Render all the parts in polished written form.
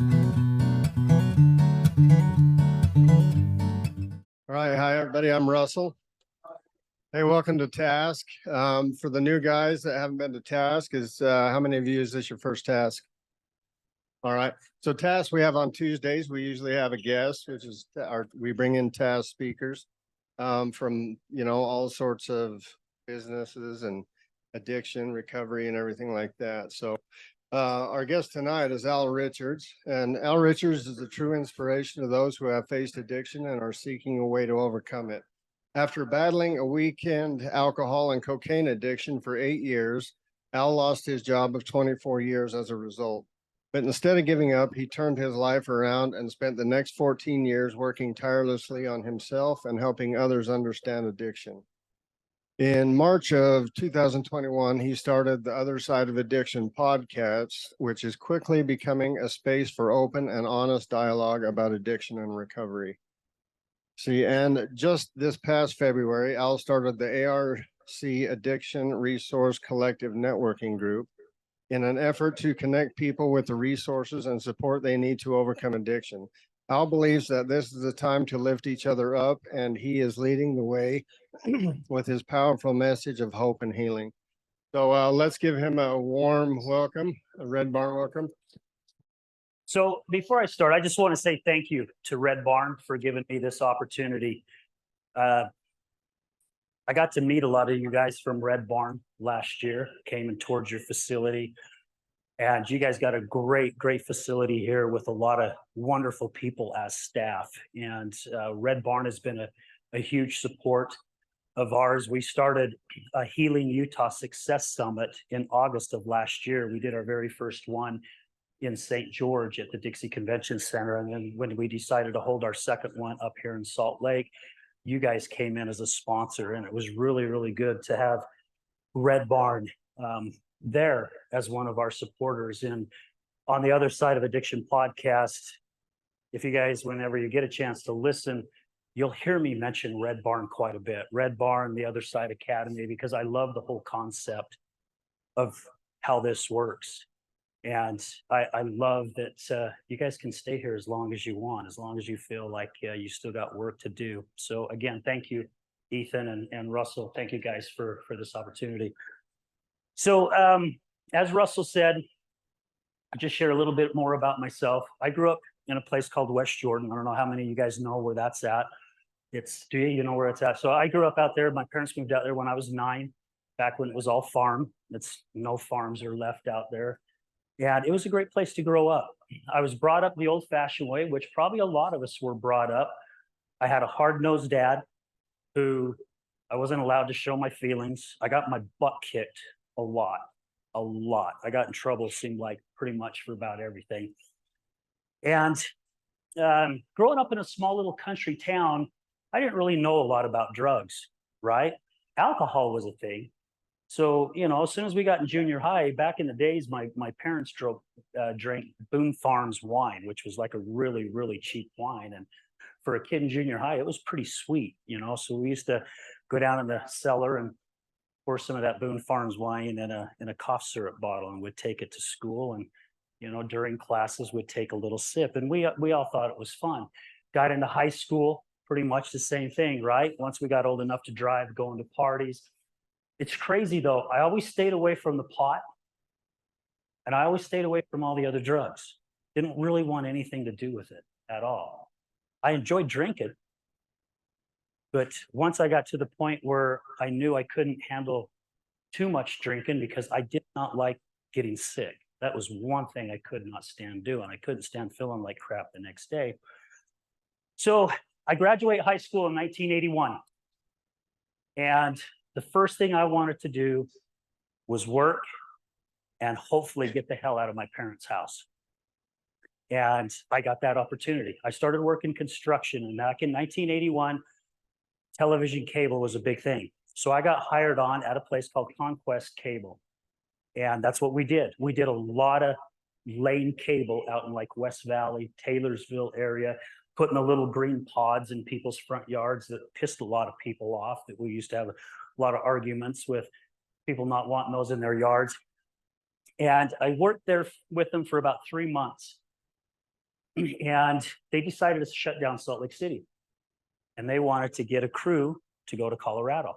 All right, hi everybody. I'm Russell. Hey, welcome to Task. For the new guys that haven't been to Task, how many of you is this your first Task? All right. So Task we have on Tuesdays. We usually have a guest, which is we bring in Task speakers from all sorts of businesses and addiction recovery and everything like that. So our guest tonight is Al Richards, and Al Richards is a true inspiration to those who have faced addiction and are seeking a way to overcome it. After battling a weekend alcohol and cocaine addiction for 8 years, Al lost his job of 24 years as a result. But instead of giving up, he turned his life around and spent the next 14 years working tirelessly on himself and helping others understand addiction. In March of 2021, he started the Other Side of Addiction podcast, which is quickly becoming a space for open and honest dialogue about addiction and recovery. See, and just this past February, Al started the ARC Addiction Resource Collective Networking Group in an effort to connect people with the resources and support they need to overcome addiction. Al believes that this is the time to lift each other up, and he is leading the way with his powerful message of hope and healing. So let's give him a warm welcome, a Red Barn welcome. So before I start, I just want to say thank you to Red Barn for giving me this opportunity. I got to meet a lot of you guys from Red Barn last year, came and toured your facility. And you guys got a great facility here with a lot of wonderful people as staff. And Red Barn has been a huge support of ours. We started a Healing Utah Success Summit in August of last year. We did our very first one in St. George at the Dixie Convention Center. And then when we decided to hold our second one up here in Salt Lake, you guys came in as a sponsor, and it was really good to have Red Barn there as one of our supporters. And on the Other Side of Addiction podcast, if you guys, whenever you get a chance to listen, you'll hear me mention Red Barn quite a bit. Red Barn, the Other Side Academy, because I love the whole concept of how this works. And I love that you guys can stay here as long as you want, as long as you feel like you still got work to do. So again, thank you, Ethan and Russell. Thank you guys for this opportunity. So as Russell said, I'll just share a little bit more about myself. I grew up in a place called West Jordan. I don't know how many of you guys know where that's at. Do you know where it's at? So I grew up out there. My parents moved out there when I was 9, back when it was all farm. No farms are left out there. And it was a great place to grow up. I was brought up the old-fashioned way, which probably a lot of us were brought up. I had a hard-nosed dad who I wasn't allowed to show my feelings. I got my butt kicked a lot. I got in trouble, seemed like, pretty much for about everything. And growing up in a small little country town, I didn't really know a lot about drugs, right? Alcohol was a thing. So, as soon as we got in junior high, back in the days, my parents drank Boone Farms wine, which was like a really cheap wine. And for a kid in junior high, it was pretty sweet, So we used to go down in the cellar and pour some of that Boone Farms wine in a cough syrup bottle, and we'd take it to school. And, during classes, we'd take a little sip. And we all thought it was fun. Got into high school, pretty much the same thing, right? Once we got old enough to drive, going to parties. It's crazy, though. I always stayed away from the pot, and I always stayed away from all the other drugs. Didn't really want anything to do with it at all. I enjoyed drinking, but once I got to the point where I knew I couldn't handle too much drinking because I did not like getting sick. That was one thing I could not stand doing. I couldn't stand feeling like crap the next day. So I graduated high school in 1981, and the first thing I wanted to do was work and hopefully get the hell out of my parents' house. And I got that opportunity. I started working construction, and back in 1981, television cable was a big thing. So I got hired on at a place called Conquest Cable. And that's what we did. We did a lot of lane cable out in like West Valley, Taylorsville area, putting the little green pods in people's front yards that pissed a lot of people off, that we used to have a lot of arguments with people not wanting those in their yards. And I worked there with them for about 3 months. And they decided to shut down Salt Lake City. And they wanted to get a crew to go to Colorado.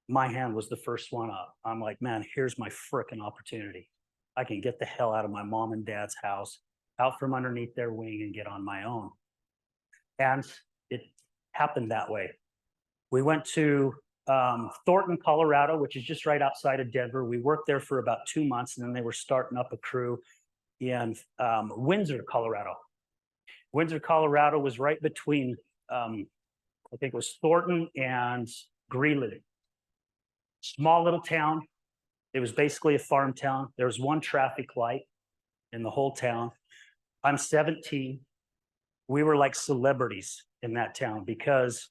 My hand was the first one up. I'm like, man, here's my frickin' opportunity. I can get the hell out of my mom and dad's house, out from underneath their wing, and get on my own. And it happened that way. We went to Thornton, Colorado, which is just right outside of Denver. We worked there for about 2 months, and then they were starting up a crew in Windsor, Colorado. Windsor, Colorado was right between, I think it was Thornton and Greeley. Small little town. It was basically a farm town. There was one traffic light in the whole town. I'm 17. We were like celebrities in that town because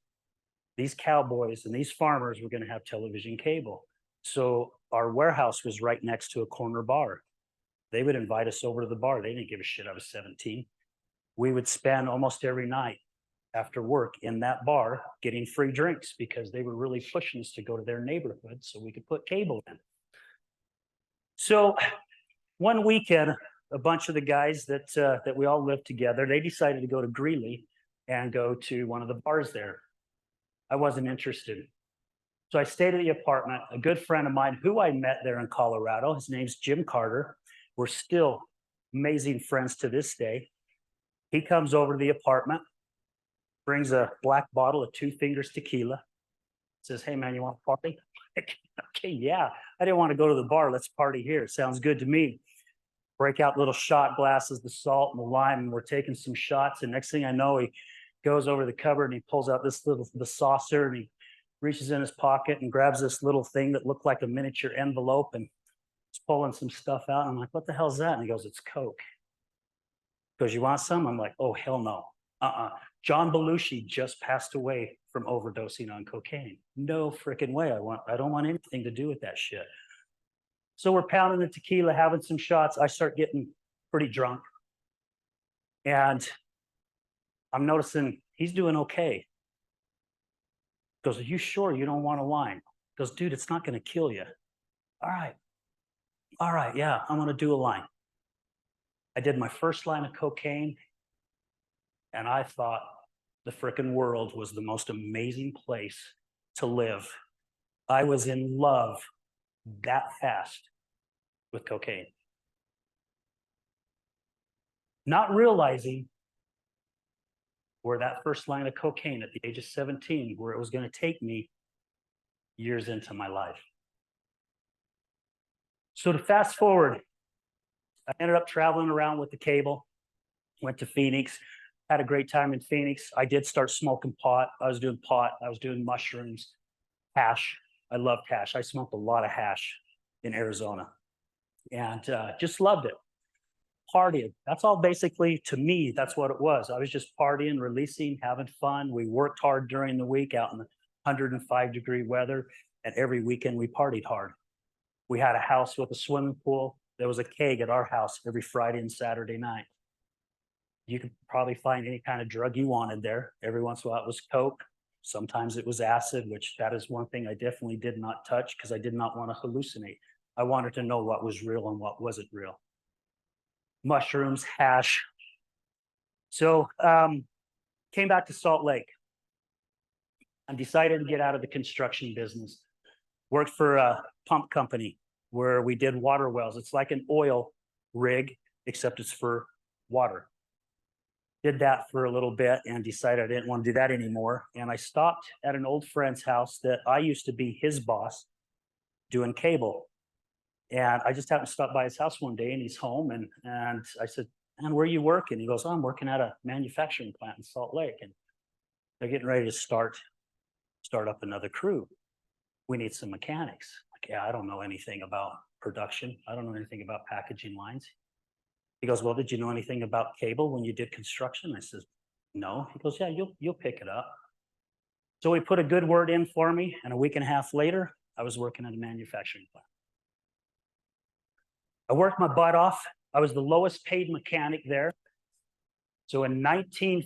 these cowboys and these farmers were going to have television cable. So our warehouse was right next to a corner bar. They would invite us over to the bar. They didn't give a shit. I was 17. We would spend almost every night after work in that bar getting free drinks because they were really pushing us to go to their neighborhood so we could put cable in. So one weekend, a bunch of the guys that we all lived together, they decided to go to Greeley and go to one of the bars there. I wasn't interested. So I stayed at the apartment. A good friend of mine who I met there in Colorado, his name's Jim Carter. We're still amazing friends to this day. He comes over to the apartment, brings a black bottle of Two Fingers tequila, says, hey man, you want to party? Okay, yeah. I didn't want to go to the bar. Let's party here. Sounds good to me. Break out little shot glasses, the salt and the lime, and we're taking some shots. And next thing I know, he goes over the cupboard and he pulls out the saucer, and he reaches in his pocket and grabs this little thing that looked like a miniature envelope, and he's pulling some stuff out. And I'm like, what the hell's that? And he goes, it's Coke. He goes, you want some? I'm like, oh, hell no. John Belushi just passed away from overdosing on cocaine. No freaking way. I don't want anything to do with that shit. So we're pounding the tequila, having some shots. I start getting pretty drunk. And I'm noticing he's doing okay. He goes, are you sure you don't want a line? He goes, dude, it's not going to kill you. All right, yeah, I'm going to do a line. I did my first line of cocaine, and I thought the frickin' world was the most amazing place to live. I was in love that fast with cocaine. Not realizing where that first line of cocaine at the age of 17, where it was going to take me years into my life. So to fast forward, I ended up traveling around with the cable, went to Phoenix, had a great time in Phoenix. I did start smoking pot. I was doing mushrooms, hash. I loved hash. I smoked a lot of hash in Arizona and just loved it. Partying. That's all basically, to me, that's what it was. I was just partying, releasing, having fun. We worked hard during the week out in the 105-degree weather, and every weekend we partied hard. We had a house with a swimming pool. There was a keg at our house every Friday and Saturday night. You could probably find any kind of drug you wanted there. Every once in a while it was Coke. Sometimes it was acid, which that is one thing I definitely did not touch because I did not want to hallucinate. I wanted to know what was real and what wasn't real. Mushrooms, hash. So came back to Salt Lake and decided to get out of the construction business. Worked for a pump company where we did water wells. It's like an oil rig, except it's for water. Did that for a little bit and decided I didn't want to do that anymore. And I stopped at an old friend's house that I used to be his boss doing cable. And I just happened to stop by his house one day and he's home. And I said, man, where are you working? He goes, oh, I'm working at a manufacturing plant in Salt Lake. And they're getting ready to start up another crew. We need some mechanics. Like, yeah, I don't know anything about production. I don't know anything about packaging lines. He goes, well, did you know anything about cable when you did construction? I says, no. He goes, yeah, you'll pick it up. So he put a good word in for me. And a week and a half later, I was working at a manufacturing plant. I worked my butt off. I was the lowest paid mechanic there. So in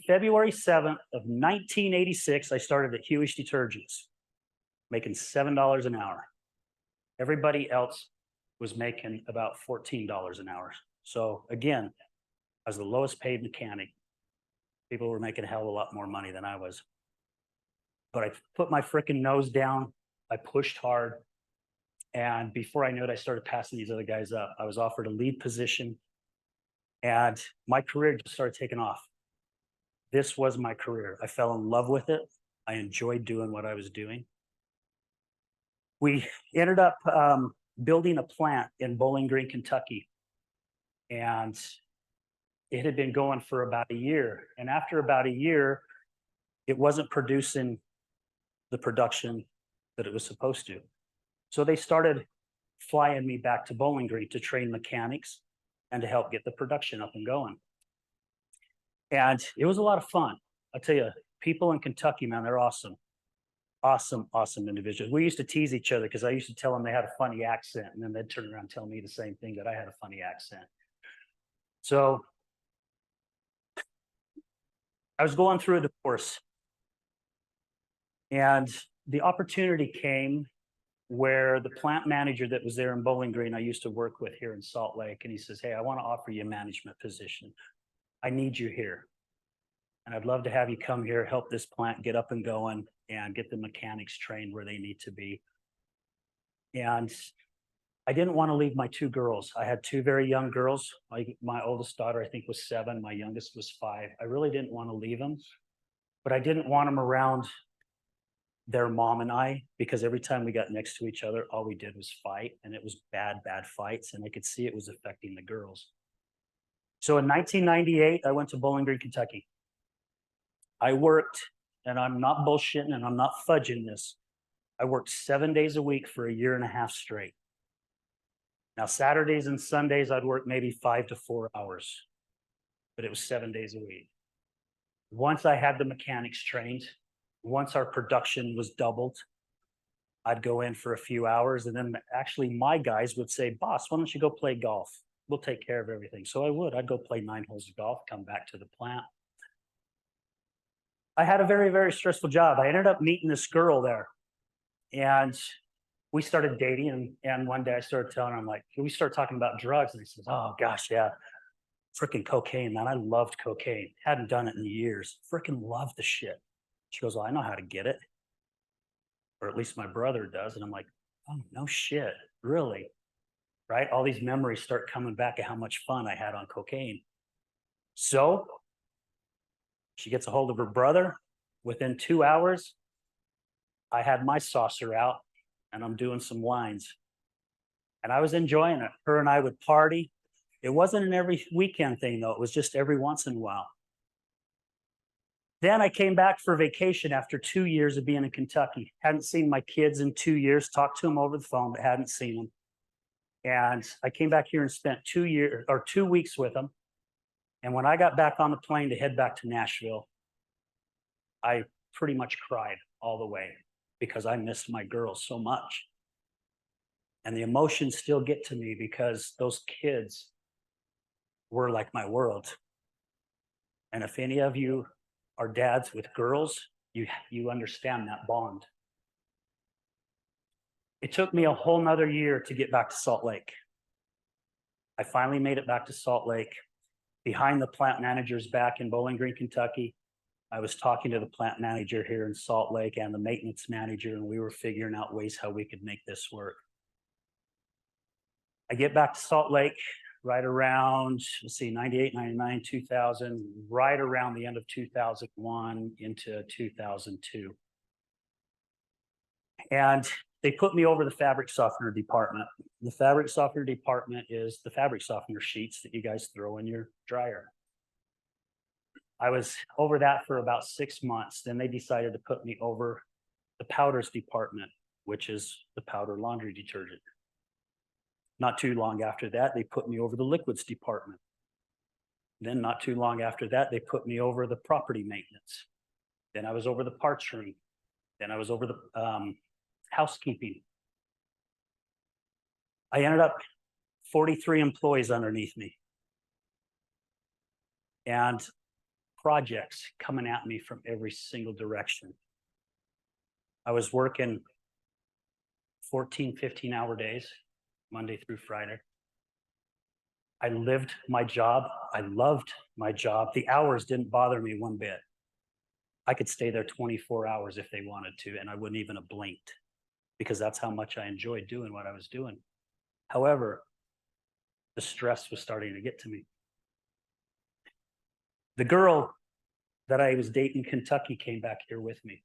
February 7th of 1986, I started at Huish Detergents, making $7 an hour. Everybody else was making about $14 an hour. So again, I was the lowest paid mechanic. People were making a hell of a lot more money than I was. But I put my freaking nose down. I pushed hard. And before I knew it, I started passing these other guys up. I was offered a lead position. And my career just started taking off. This was my career. I fell in love with it. I enjoyed doing what I was doing. We ended up building a plant in Bowling Green, Kentucky. And it had been going for about a year. And after about a year, it wasn't producing the production that it was supposed to. So they started flying me back to Bowling Green to train mechanics and to help get the production up and going. And it was a lot of fun. I'll tell you, people in Kentucky, man, they're awesome. Awesome, awesome individuals. We used to tease each other because I used to tell them they had a funny accent, and then they'd turn around and tell me the same thing, that I had a funny accent. So I was going through a divorce, and the opportunity came where the plant manager that was there in Bowling Green, I used to work with here in Salt Lake, and he says, "Hey, I want to offer you a management position. I need you here. And I'd love to have you come here, help this plant get up and going and get the mechanics trained where they need to be." And I didn't want to leave my two girls. I had two very young girls. My oldest daughter, I think, was 7. My youngest was 5. I really didn't want to leave them, but I didn't want them around their mom and I, because every time we got next to each other, all we did was fight, and it was bad fights, and I could see it was affecting the girls. So in 1998, I went to Bowling Green, Kentucky. I worked, and I'm not bullshitting and I'm not fudging this. I worked 7 days a week for a year and a half straight. Now, Saturdays and Sundays, I'd work maybe 5 to 4 hours, but it was 7 days a week. Once I had the mechanics trained, once our production was doubled, I'd go in for a few hours, and then actually my guys would say, "Boss, why don't you go play golf? We'll take care of everything." So I would. I'd go play 9 holes of golf, come back to the plant. I had a very, very stressful job. I ended up meeting this girl there, and we started dating. And one day I started telling her, I'm like, "Can we start talking about drugs?" And he says, "Oh gosh, yeah, freaking cocaine, man. I loved cocaine. Hadn't done it in years. Freaking loved the shit." She goes, "Well, I know how to get it, or at least my brother does." And I'm like, "Oh, no shit, really?" Right? All these memories start coming back of how much fun I had on cocaine. So she gets a hold of her brother. Within 2 hours, I had my saucer out, and I'm doing some lines. And I was enjoying it. Her and I would party. It wasn't an every weekend thing, though. It was just every once in a while. Then I came back for vacation after 2 years of being in Kentucky. Hadn't seen my kids in 2 years, talked to them over the phone, but hadn't seen them. And I came back here and spent 2 weeks with them. And when I got back on the plane to head back to Nashville, I pretty much cried all the way because I missed my girls so much. And the emotions still get to me because those kids were like my world. And if any of you are dads with girls, you understand that bond. It took me a whole nother year to get back to Salt Lake. I finally made it back to Salt Lake. Behind the plant manager's back in Bowling Green, Kentucky, I was talking to the plant manager here in Salt Lake and the maintenance manager, and we were figuring out ways how we could make this work. I get back to Salt Lake right around, 98, 99, 2000, right around the end of 2001 into 2002. And they put me over the fabric softener department. The fabric softener department is the fabric softener sheets that you guys throw in your dryer. I was over that for about 6 months. Then they decided to put me over the powders department, which is the powder laundry detergent. Not too long after that, they put me over the liquids department. Then not too long after that, they put me over the property maintenance. Then I was over the parts room. Then I was over the housekeeping. I ended up 43 employees underneath me, and projects coming at me from every single direction. I was working 14, 15-hour days, Monday through Friday. I lived my job. I loved my job. The hours didn't bother me one bit. I could stay there 24 hours if they wanted to, and I wouldn't even have blinked because that's how much I enjoyed doing what I was doing. However, the stress was starting to get to me. The girl that I was dating in Kentucky came back here with me,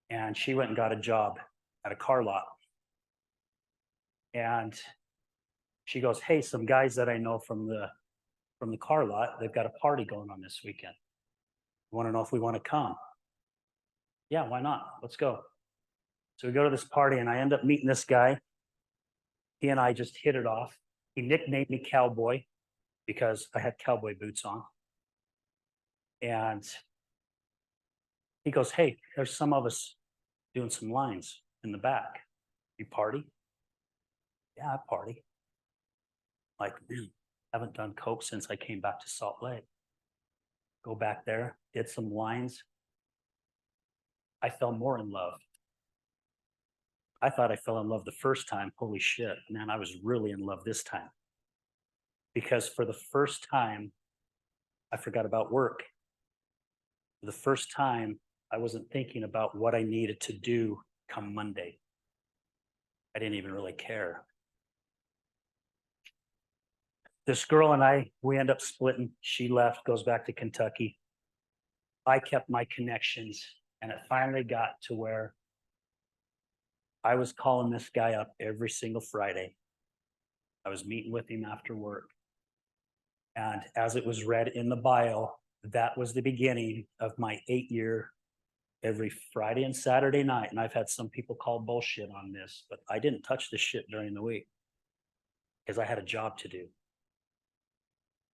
and she went and got a job at a car lot. And she goes, "Hey, some guys that I know from the car lot, they've got a party going on this weekend. Want to know if we want to come?" Yeah, why not? Let's go. So we go to this party, and I end up meeting this guy. He and I just hit it off. He nicknamed me Cowboy because I had cowboy boots on. And he goes, "Hey, there's some of us doing some lines in the back. You party?" "Yeah, I party." Like, man, haven't done coke since I came back to Salt Lake. Go back there, did some lines. I fell more in love. I thought I fell in love the first time. Holy shit, man, I was really in love this time. Because for the first time, I forgot about work. For the first time, I wasn't thinking about what I needed to do come Monday. I didn't even really care. This girl and I, we end up splitting. She left, goes back to Kentucky. I kept my connections, and it finally got to where I was calling this guy up every single Friday. I was meeting with him after work. And as it was read in the bio, that was the beginning of my 8-year every Friday and Saturday night. And I've had some people call bullshit on this, but I didn't touch the shit during the week because I had a job to do.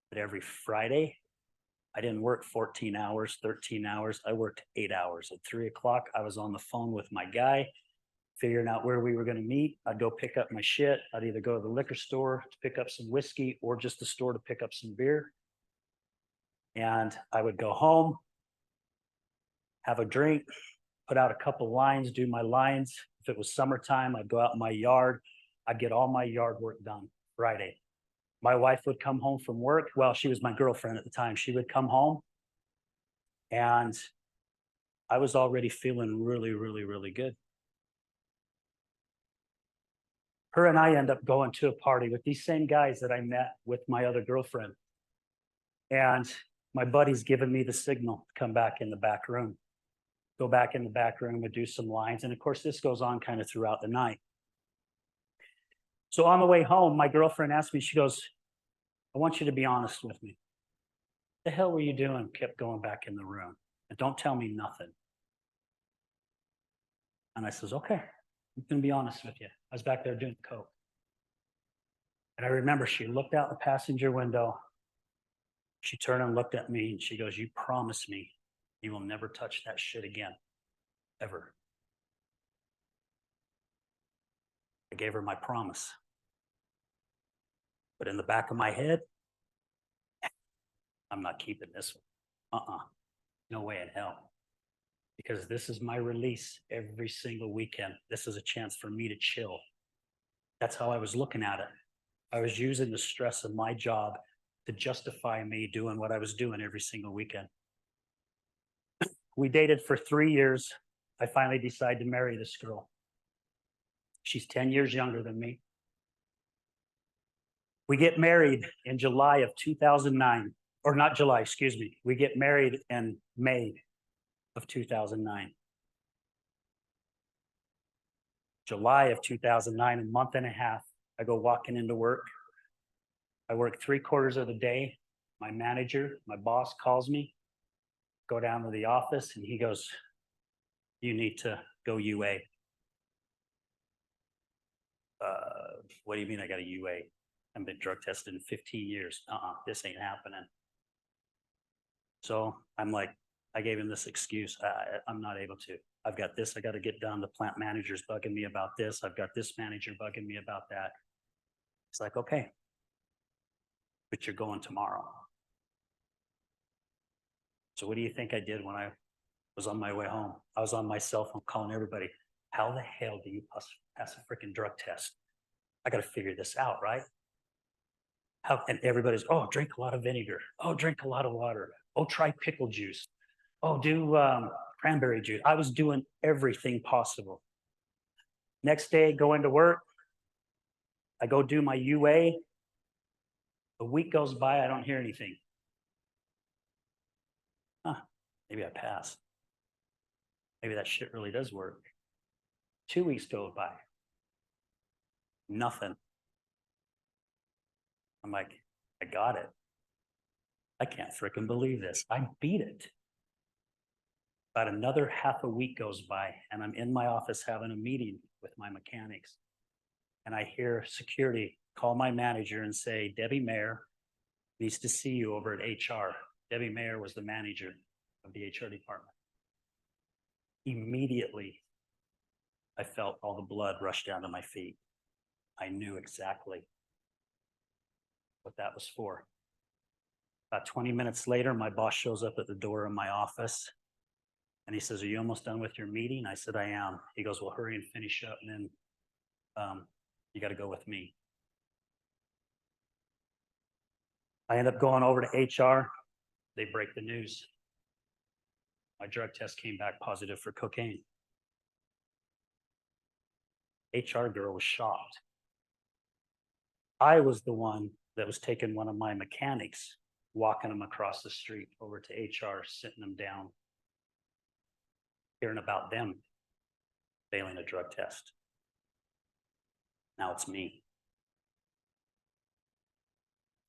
But every Friday, I didn't work 14 hours, 13 hours. I worked 8 hours. At 3 o'clock, I was on the phone with my guy, figuring out where we were going to meet. I'd go pick up my shit. I'd either go to the liquor store to pick up some whiskey or just the store to pick up some beer. And I would go home, have a drink, put out a couple lines, do my lines. If it was summertime, I'd go out in my yard. I'd get all my yard work done Friday. My wife would come home from work. Well, she was my girlfriend at the time. She would come home, and I was already feeling really, really, really good. Her and I end up going to a party with these same guys that I met with my other girlfriend. And my buddy's giving me the signal to come back in the back room. Go back in the back room and do some lines. And of course, this goes on kind of throughout the night. So on the way home, my girlfriend asked me, she goes, "I want you to be honest with me. What the hell were you doing?" Kept going back in the room. "And don't tell me nothing." And I says, "Okay, I'm going to be honest with you. I was back there doing coke." And I remember she looked out the passenger window. She turned and looked at me and she goes, "You promise me you will never touch that shit again, ever." I gave her my promise. But in the back of my head, I'm not keeping this one. No way in hell. Because this is my release every single weekend. This is a chance for me to chill. That's how I was looking at it. I was using the stress of my job to justify me doing what I was doing every single weekend. We dated for 3 years. I finally decided to marry this girl. She's 10 years younger than me. We get married in July of 2009, or not July, excuse me. We get married in May of 2009. July of 2009, a month and a half, I go walking into work. I work 3/4 of the day. My manager, my boss calls me, go down to the office, and he goes, "You need to go UA." What do you mean I got a UA? I've been drug tested in 15 years. This ain't happening. So I'm like, I gave him this excuse. I'm not able to. I've got this I got to get done. The plant manager's bugging me about this. I've got this manager bugging me about that. It's like, okay, but you're going tomorrow. So what do you think I did when I was on my way home? I was on my cell phone calling everybody. How the hell do you pass a freaking drug test? I got to figure this out, right? And everybody's, oh, drink a lot of vinegar. Oh, drink a lot of water. Oh, try pickle juice. Oh, do cranberry juice. I was doing everything possible. Next day, go into work. I go do my UA. A week goes by, I don't hear anything. Maybe I passed. Maybe that shit really does work. 2 weeks go by. Nothing. I'm like, I got it. I can't freaking believe this. I beat it. About another half a week goes by, and I'm in my office having a meeting with my mechanics. And I hear security call my manager and say, Debbie Mayer needs to see you over at HR. Debbie Mayer was the manager of the HR department. Immediately, I felt all the blood rush down to my feet. I knew exactly what that was for. About 20 minutes later, my boss shows up at the door of my office and he says, are you almost done with your meeting? I said, I am. He goes, well, hurry and finish up, and then you got to go with me. I end up going over to HR. They break the news. My drug test came back positive for cocaine. HR girl was shocked. I was the one that was taking one of my mechanics, walking them across the street over to HR, sitting them down, hearing about them failing a drug test. Now it's me.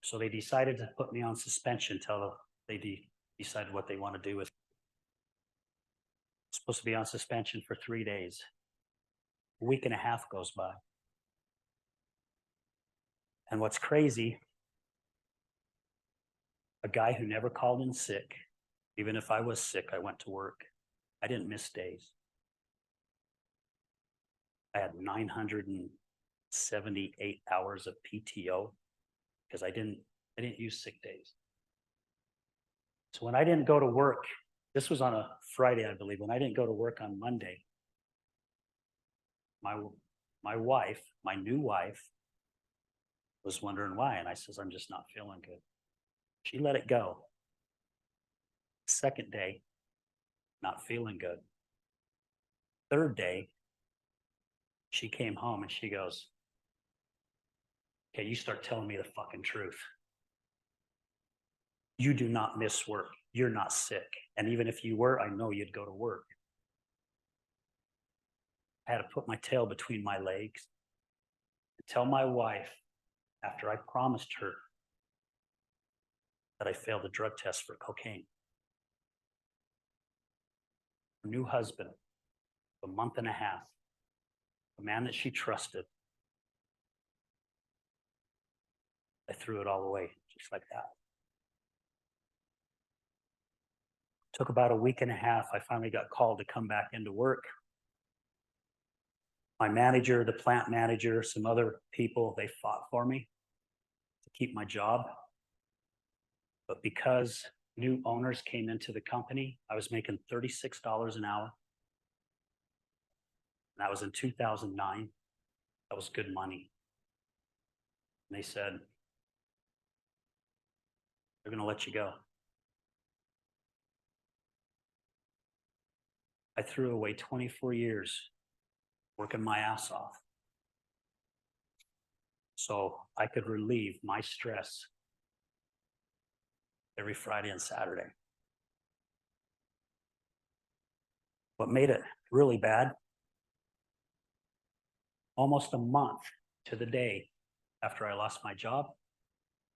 So they decided to put me on suspension until they decided what they want to do with me. I'm supposed to be on suspension for 3 days. A week and a half goes by. And what's crazy, a guy who never called in sick, even if I was sick, I went to work. I didn't miss days. I had 978 hours of PTO because I didn't use sick days. So when I didn't go to work, this was on a Friday, I believe, when I didn't go to work on Monday, my wife, my new wife, was wondering why. And I says, I'm just not feeling good. She let it go. Second day, not feeling good. Third day, she came home and she goes, okay, you start telling me the fucking truth. You do not miss work. You're not sick. And even if you were, I know you'd go to work. I had to put my tail between my legs and tell my wife, after I promised her that I failed a drug test for cocaine. Her new husband, a month and a half, a man that she trusted, I threw it all away just like that. Took about a week and a half. I finally got called to come back into work. My manager, the plant manager, some other people, they fought for me to keep my job. But because new owners came into the company, I was making $36 an hour. And that was in 2009. That was good money. And they said, they're going to let you go. I threw away 24 years working my ass off so I could relieve my stress every Friday and Saturday. What made it really bad, almost a month to the day after I lost my job,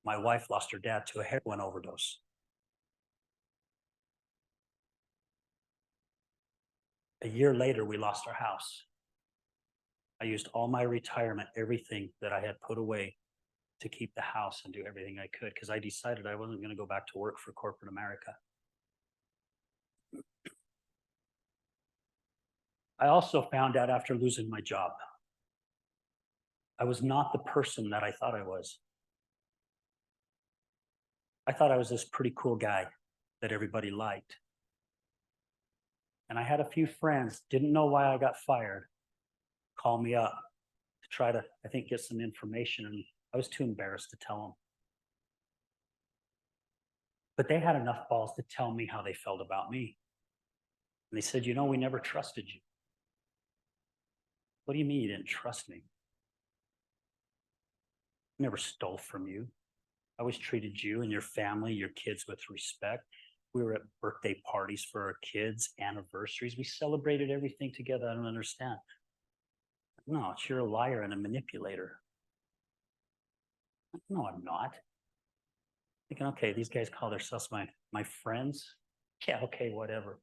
my wife lost her dad to a heroin overdose. A year later, we lost our house. I used all my retirement, everything that I had put away to keep the house and do everything I could because I decided I wasn't going to go back to work for corporate America. I also found out after losing my job, I was not the person that I thought I was. I thought I was this pretty cool guy that everybody liked. And I had a few friends, didn't know why I got fired, call me up to try to, I think, get some information. And I was too embarrassed to tell them. But they had enough balls to tell me how they felt about me. And they said, you know, we never trusted you. What do you mean you didn't trust me? I never stole from you. I always treated you and your family, your kids with respect. We were at birthday parties for our kids, anniversaries. We celebrated everything together. I don't understand. No, you're a liar and a manipulator. No, I'm not. Thinking, okay, these guys call themselves my friends. Yeah, okay, whatever.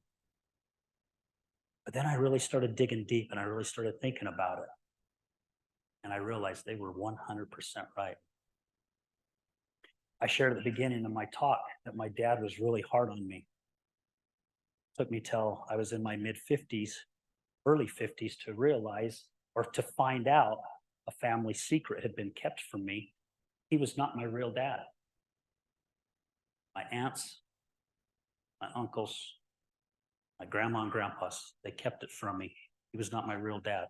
But then I really started digging deep and I really started thinking about it. And I realized they were 100% right. I shared at the beginning of my talk that my dad was really hard on me. It took me till I was in my mid 50s, early 50s to realize or to find out a family secret had been kept from me. He was not my real dad. My aunts, my uncles, my grandma and grandpas, they kept it from me. He was not my real dad.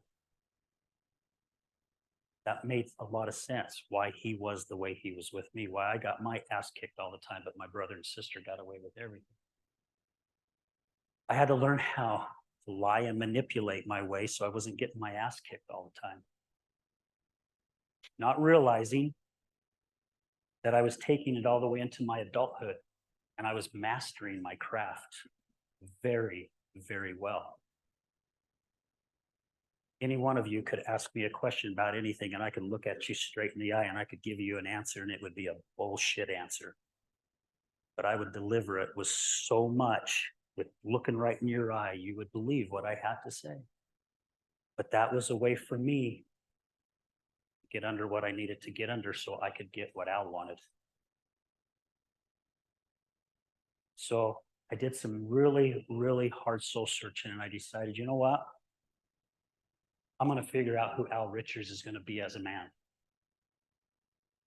That made a lot of sense why he was the way he was with me, why I got my ass kicked all the time, but my brother and sister got away with everything. I had to learn how to lie and manipulate my way so I wasn't getting my ass kicked all the time. Not realizing that I was taking it all the way into my adulthood and I was mastering my craft very, very well. Any one of you could ask me a question about anything and I could look at you straight in the eye and I could give you an answer and it would be a bullshit answer. But I would deliver it with so much, with looking right in your eye, you would believe what I had to say. But that was a way for me to get under what I needed to get under so I could get what Al wanted. So I did some really, really hard soul searching and I decided, you know what? I'm going to figure out who Al Richards is going to be as a man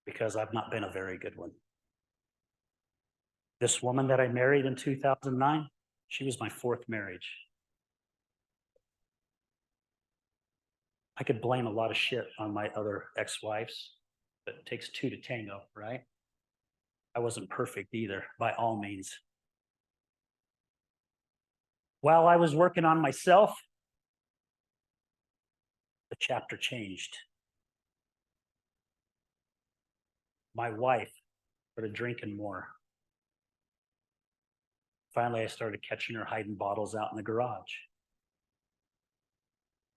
because I've not been a very good one. This woman that I married in 2009, she was my fourth marriage. I could blame a lot of shit on my other ex-wives, but it takes two to tango, right? I wasn't perfect either, by all means. While I was working on myself, the chapter changed. My wife started drinking more. Finally, I started catching her hiding bottles out in the garage.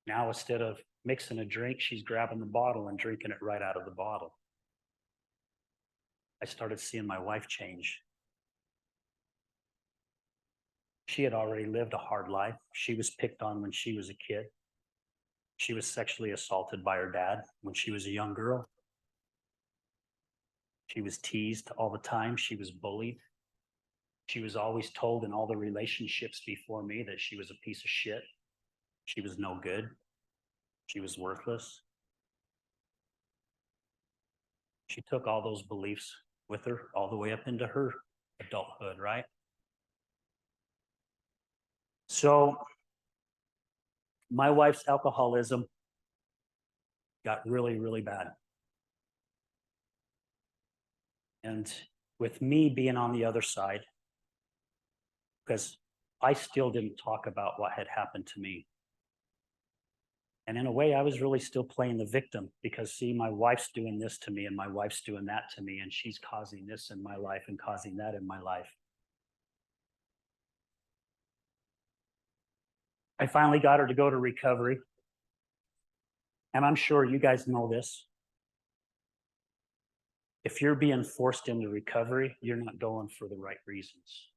Now, instead of mixing a drink, she's grabbing the bottle and drinking it right out of the bottle. I started seeing my wife change. She had already lived a hard life. She was picked on when she was a kid. She was sexually assaulted by her dad when she was a young girl. She was teased all the time. She was bullied. She was always told in all the relationships before me that she was a piece of shit. She was no good. She was worthless. She took all those beliefs with her all the way up into her adulthood, right? So my wife's alcoholism got really, really bad. And with me being on the other side, because I still didn't talk about what had happened to me. And in a way, I was really still playing the victim because, see, my wife's doing this to me and my wife's doing that to me, and she's causing this in my life and causing that in my life. I finally got her to go to recovery. And I'm sure you guys know this. If you're being forced into recovery, you're not going for the right reasons.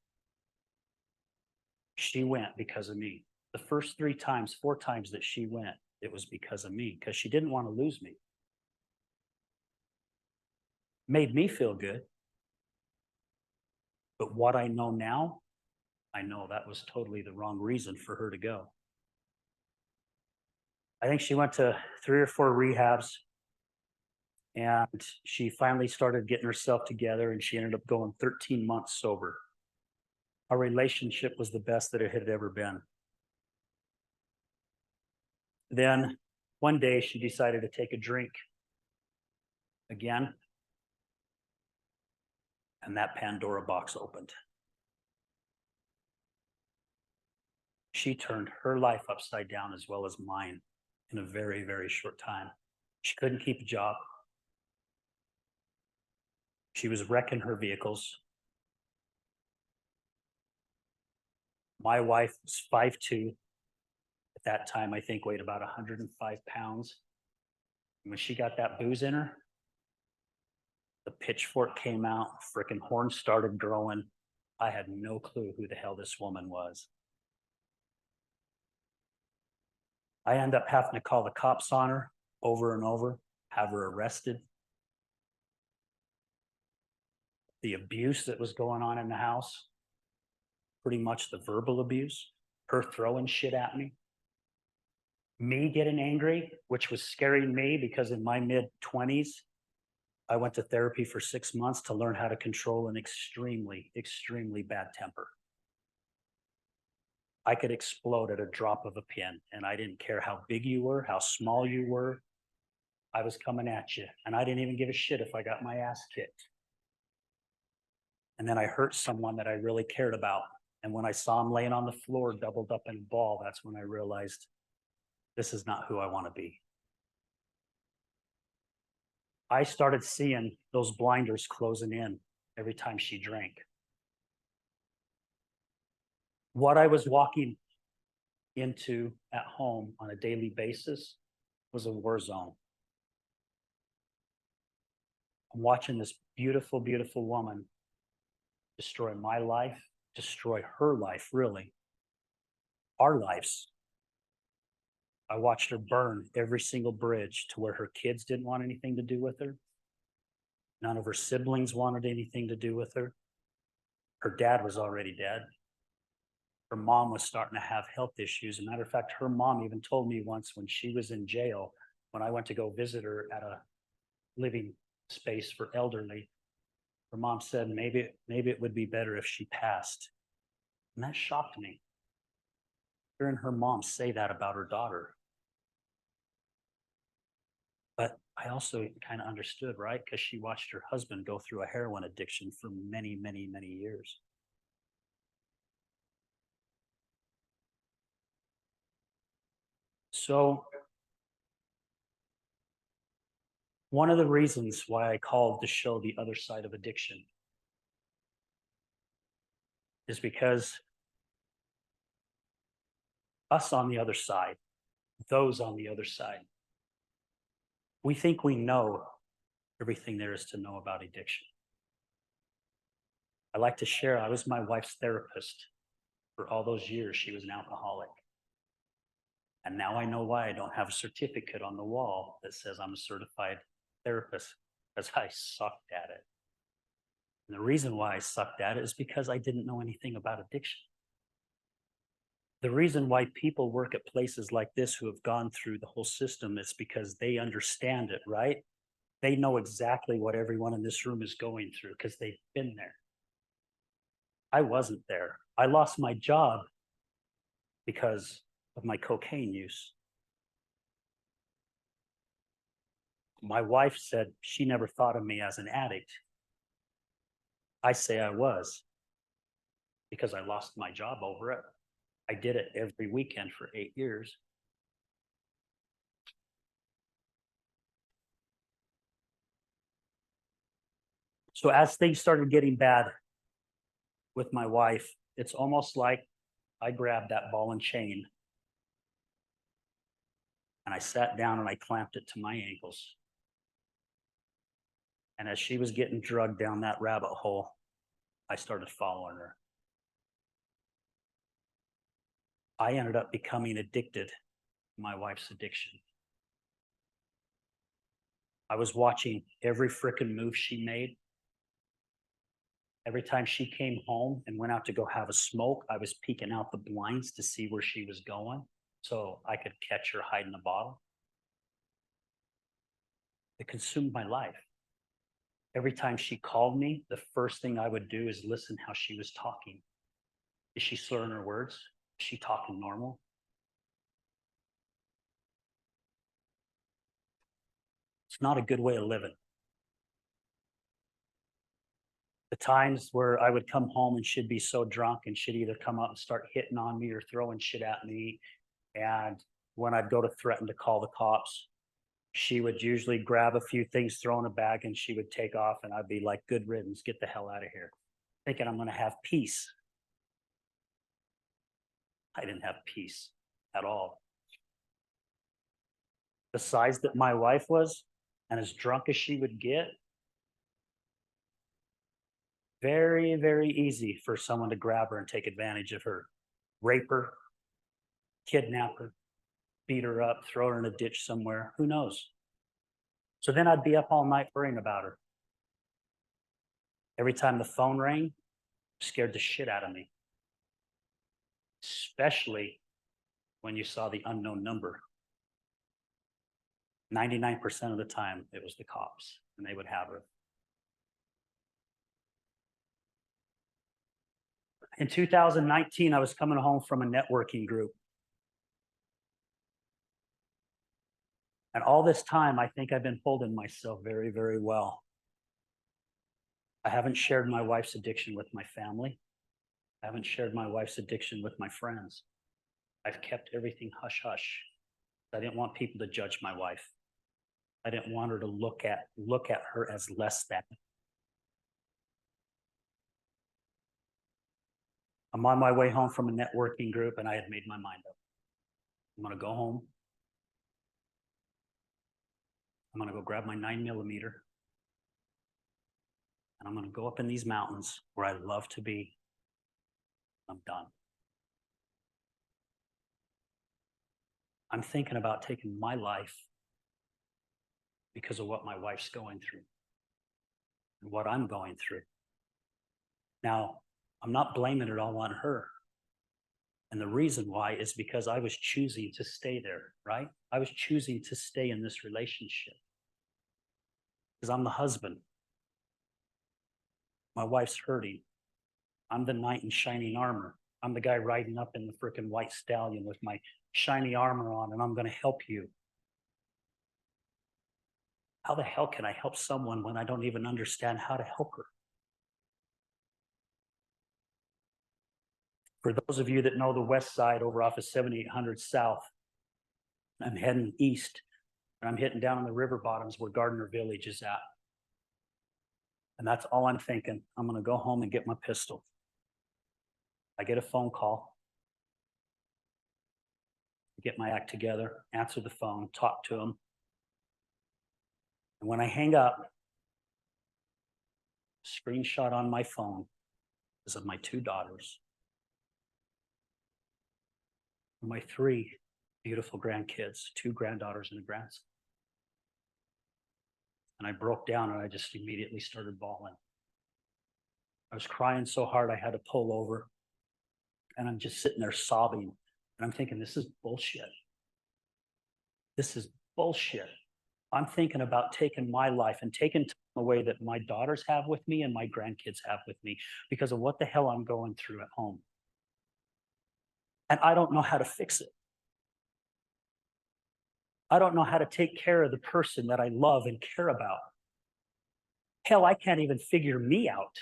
She went because of me. The first 4 times that she went, it was because of me, because she didn't want to lose me. Made me feel good. But what I know now, I know that was totally the wrong reason for her to go. I think she went to 3 or 4 rehabs and she finally started getting herself together and she ended up going 13 months sober. Our relationship was the best that it had ever been. Then one day she decided to take a drink again. And that Pandora box opened. She turned her life upside down as well as mine in a very, very short time. She couldn't keep a job. She was wrecking her vehicles. My wife was 5'2". At that time, I think weighed about 105 pounds. And when she got that booze in her, the pitchfork came out, frickin' horns started growing. I had no clue who the hell this woman was. I end up having to call the cops on her over and over, have her arrested. The abuse that was going on in the house, pretty much the verbal abuse, her throwing shit at me getting angry, which was scaring me because in my mid-20s, I went to therapy for 6 months to learn how to control an extremely, extremely bad temper. I could explode at a drop of a pin, and I didn't care how big you were, how small you were. I was coming at you, and I didn't even give a shit if I got my ass kicked. And then I hurt someone that I really cared about. And when I saw him laying on the floor, doubled up in a ball, that's when I realized this is not who I want to be. I started seeing those blinders closing in every time she drank. What I was walking into at home on a daily basis was a war zone. I'm watching this beautiful, beautiful woman destroy my life, destroy her life, really, our lives. I watched her burn every single bridge to where her kids didn't want anything to do with her. None of her siblings wanted anything to do with her. Her dad was already dead. Her mom was starting to have health issues. As a matter of fact, her mom even told me once when she was in jail, when I went to go visit her at a living space for elderly, her mom said maybe it would be better if she passed. And that shocked me. Hearing her mom say that about her daughter. But I also kind of understood, right? Because she watched her husband go through a heroin addiction for many, many, many years. So one of the reasons why I called the show The Other Side of Addiction is because us on the other side, those on the other side, we think we know everything there is to know about addiction. I like to share, I was my wife's therapist for all those years. She was an alcoholic. And now I know why I don't have a certificate on the wall that says I'm a certified therapist, because I sucked at it. And the reason why I sucked at it is because I didn't know anything about addiction. The reason why people work at places like this who have gone through the whole system is because they understand it, right? They know exactly what everyone in this room is going through because they've been there. I wasn't there. I lost my job because of my cocaine use. My wife said she never thought of me as an addict. I say I was, because I lost my job over it. I did it every weekend for 8 years. So as things started getting bad with my wife, it's almost like I grabbed that ball and chain and I sat down and I clamped it to my ankles. And as she was getting drugged down that rabbit hole, I started following her. I ended up becoming addicted to my wife's addiction. I was watching every frickin' move she made. Every time she came home and went out to go have a smoke, I was peeking out the blinds to see where she was going so I could catch her hiding a bottle. It consumed my life. Every time she called me, the first thing I would do is listen how she was talking. Is she slurring her words? Is she talking normal? It's not a good way of living. The times where I would come home and she'd be so drunk and she'd either come up and start hitting on me or throwing shit at me. And when I'd go to threaten to call the cops, she would usually grab a few things, throw in a bag, and she would take off. And I'd be like, good riddance, get the hell out of here, thinking I'm going to have peace. I didn't have peace at all. The size that my wife was, and as drunk as she would get, very, very easy for someone to grab her and take advantage of her, rape her, kidnap her, beat her up, throw her in a ditch somewhere. Who knows? So then I'd be up all night worrying about her. Every time the phone rang, scared the shit out of me. Especially when you saw the unknown number. 99% of the time, it was the cops, and they would have her. In 2019, I was coming home from a networking group. And all this time, I think I've been holding myself very, very well. I haven't shared my wife's addiction with my family. I haven't shared my wife's addiction with my friends. I've kept everything hush hush. I didn't want people to judge my wife. I didn't want her to look at her as less than. I'm on my way home from a networking group, and I had made my mind up. I'm going to go home. I'm going to go grab my 9mm, and I'm going to go up in these mountains where I love to be. I'm done. I'm thinking about taking my life because of what my wife's going through and what I'm going through. Now, I'm not blaming it all on her. And the reason why is because I was choosing to stay there, right? I was choosing to stay in this relationship because I'm the husband. My wife's hurting. I'm the knight in shining armor. I'm the guy riding up in the freaking white stallion with my shiny armor on, and I'm going to help you. How the hell can I help someone when I don't even understand how to help her? For those of you that know the west side over off of 7800 South, I'm heading east, and I'm hitting down in the river bottoms where Gardner Village is at. And that's all I'm thinking. I'm going to go home and get my pistol. I get a phone call. Get my act together, answer the phone, talk to him. And when I hang up, screenshot on my phone is of my 2 daughters, my 3 beautiful grandkids, 2 granddaughters and a grandson. And I broke down and I just immediately started bawling. I was crying so hard I had to pull over. And I'm just sitting there sobbing. And I'm thinking, this is bullshit. This is bullshit. I'm thinking about taking my life and taking time away that my daughters have with me and my grandkids have with me because of what the hell I'm going through at home. And I don't know how to fix it. I don't know how to take care of the person that I love and care about. Hell, I can't even figure me out.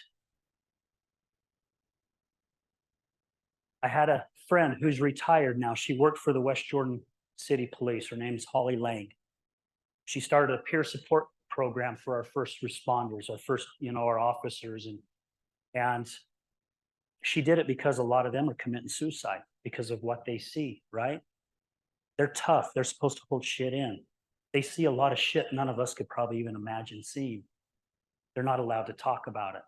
I had a friend who's retired now. She worked for the West Jordan City Police. Her name's Holly Lang. She started a peer support program for our first responders, our officers. And she did it because a lot of them are committing suicide because of what they see, right? They're tough. They're supposed to hold shit in. They see a lot of shit none of us could probably even imagine seeing. They're not allowed to talk about it.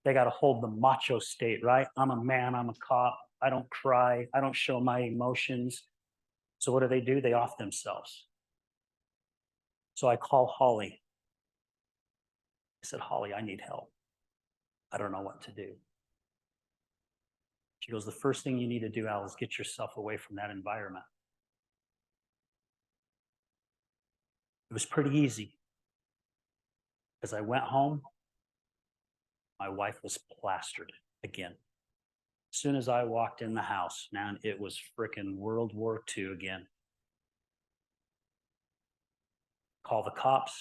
They got to hold the macho state, right? I'm a man, I'm a cop. I don't cry. I don't show my emotions. So what do? They off themselves. So I call Holly. I said, Holly, I need help. I don't know what to do. She goes, the first thing you need to do, Al, is get yourself away from that environment. It was pretty easy. As I went home, my wife was plastered again. As soon as I walked in the house, man, it was frickin' World War II again. Call the cops.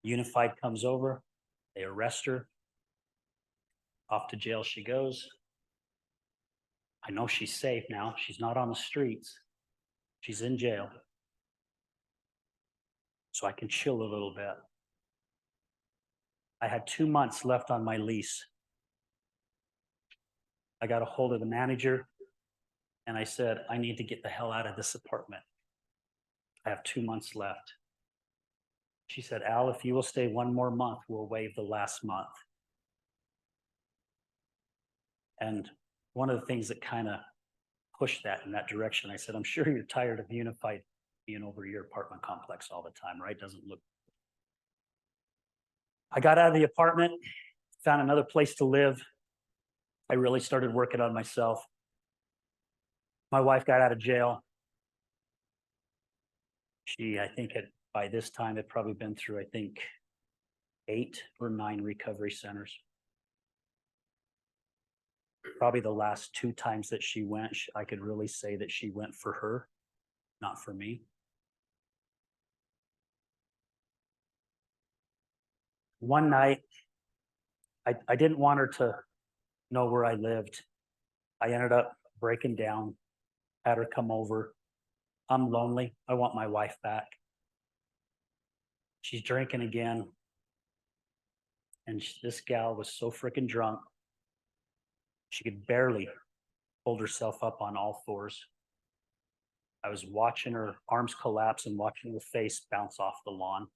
Unified comes over. They arrest her. Off to jail she goes. I know she's safe now. She's not on the streets. She's in jail. So I can chill a little bit. I had 2 months left on my lease. I got a hold of the manager and I said, I need to get the hell out of this apartment. I have 2 months left. She said, Al, if you will stay 1 more month, we'll waive the last month. And one of the things that kind of pushed that in that direction, I said, I'm sure you're tired of Unified being over your apartment complex all the time, right? Doesn't look. I got out of the apartment, found another place to live. I really started working on myself. My wife got out of jail. She, I think by this time, had probably been through, I think, 8 or 9 recovery centers. Probably the last 2 times that she went, I could really say that she went for her, not for me. One night, I didn't want her to know where I lived. I ended up breaking down, had her come over. I'm lonely. I want my wife back. She's drinking again. And this gal was so freaking drunk. She could barely hold herself up on all fours. I was watching her arms collapse and watching her face bounce off the lawn.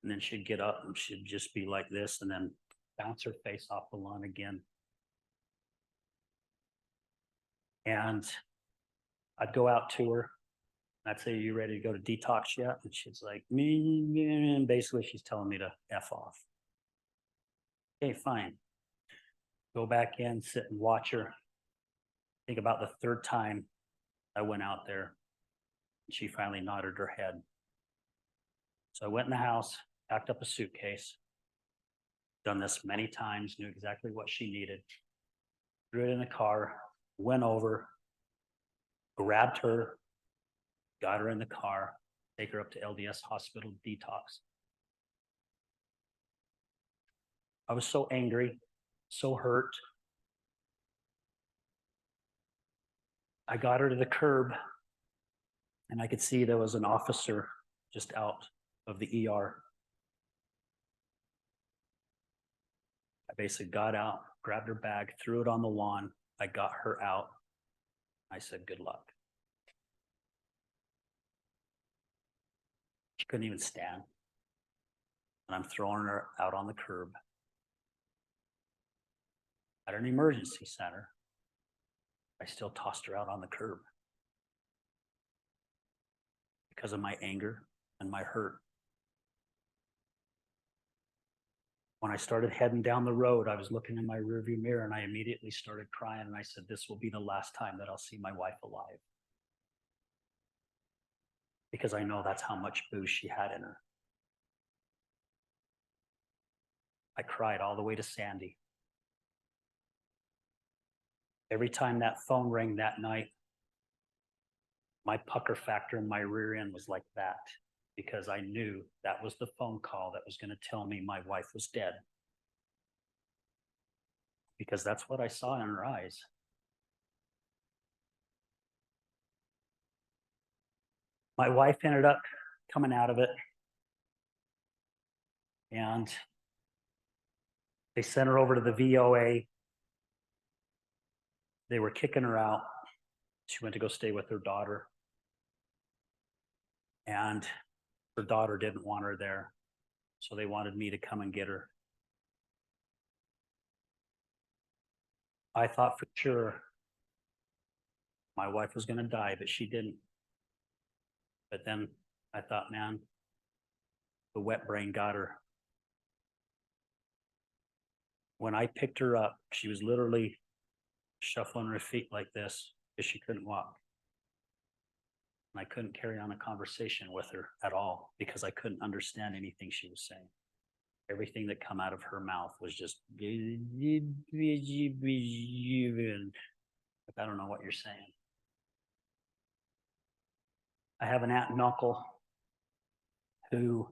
And then she'd get up and she'd just be like this and then bounce her face off the lawn again. And I'd go out to her. I'd say, you ready to go to detox yet? And she's like, and basically she's telling me to F off. Okay, fine. Go back in, sit and watch her. I think about the 3rd time I went out there, she finally nodded her head. So I went in the house, packed up a suitcase, done this many times, knew exactly what she needed, threw it in the car, went over, grabbed her, got her in the car, take her up to LDS Hospital detox. I was so angry, so hurt. I got her to the curb and I could see there was an officer just out of the ER. I basically got out, grabbed her bag, threw it on the lawn. I got her out. I said, good luck. She couldn't even stand. And I'm throwing her out on the curb at an emergency center. I still tossed her out on the curb because of my anger and my hurt. When I started heading down the road, I was looking in my rearview mirror and I immediately started crying. And I said, this will be the last time that I'll see my wife alive. Because I know that's how much booze she had in her. I cried all the way to Sandy. Every time that phone rang that night, my pucker factor in my rear end was like that, because I knew that was the phone call that was going to tell me my wife was dead. Because that's what I saw in her eyes. My wife ended up coming out of it, and they sent her over to the VOA. They were kicking her out. She went to go stay with her daughter. And her daughter didn't want her there. So they wanted me to come and get her. I thought for sure my wife was going to die, but she didn't. But then I thought, man, the wet brain got her. When I picked her up, she was literally shuffling her feet like this because she couldn't walk. And I couldn't carry on a conversation with her at all because I couldn't understand anything she was saying. Everything that come out of her mouth was just, I don't know what you're saying. I have an aunt and uncle who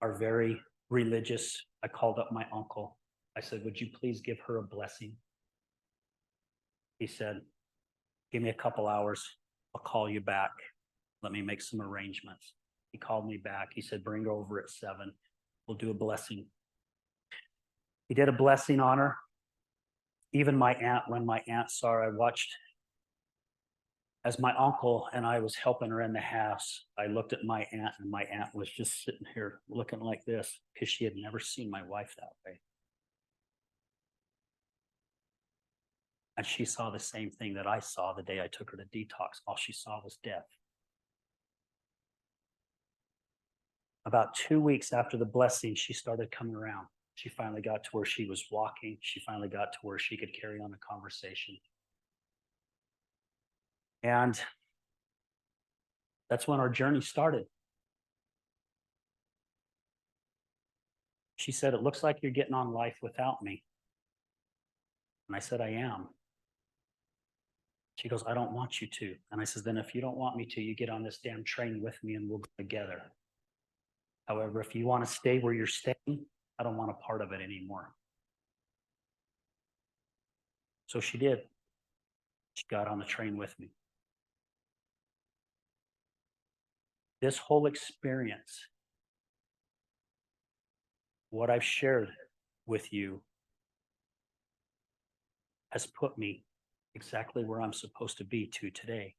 are very religious. I called up my uncle. I said, would you please give her a blessing? He said, give me a couple hours. I'll call you back. Let me make some arrangements. He called me back. He said, bring her over at 7. We'll do a blessing. He did a blessing on her. Even my aunt, when my aunt saw her, I watched as my uncle and I was helping her in the house. I looked at my aunt, and my aunt was just sitting here looking like this because she had never seen my wife that way. And she saw the same thing that I saw the day I took her to detox. All she saw was death. About 2 weeks after the blessing, she started coming around. She finally got to where she was walking. She finally got to where she could carry on a conversation. And that's when our journey started. She said, it looks like you're getting on life without me. And I said, I am. She goes, I don't want you to. And I says, then if you don't want me to, you get on this damn train with me and we'll go together. However, if you want to stay where you're staying, I don't want a part of it anymore. So she did. She got on the train with me. This whole experience, what I've shared with you, has put me exactly where I'm supposed to be to today.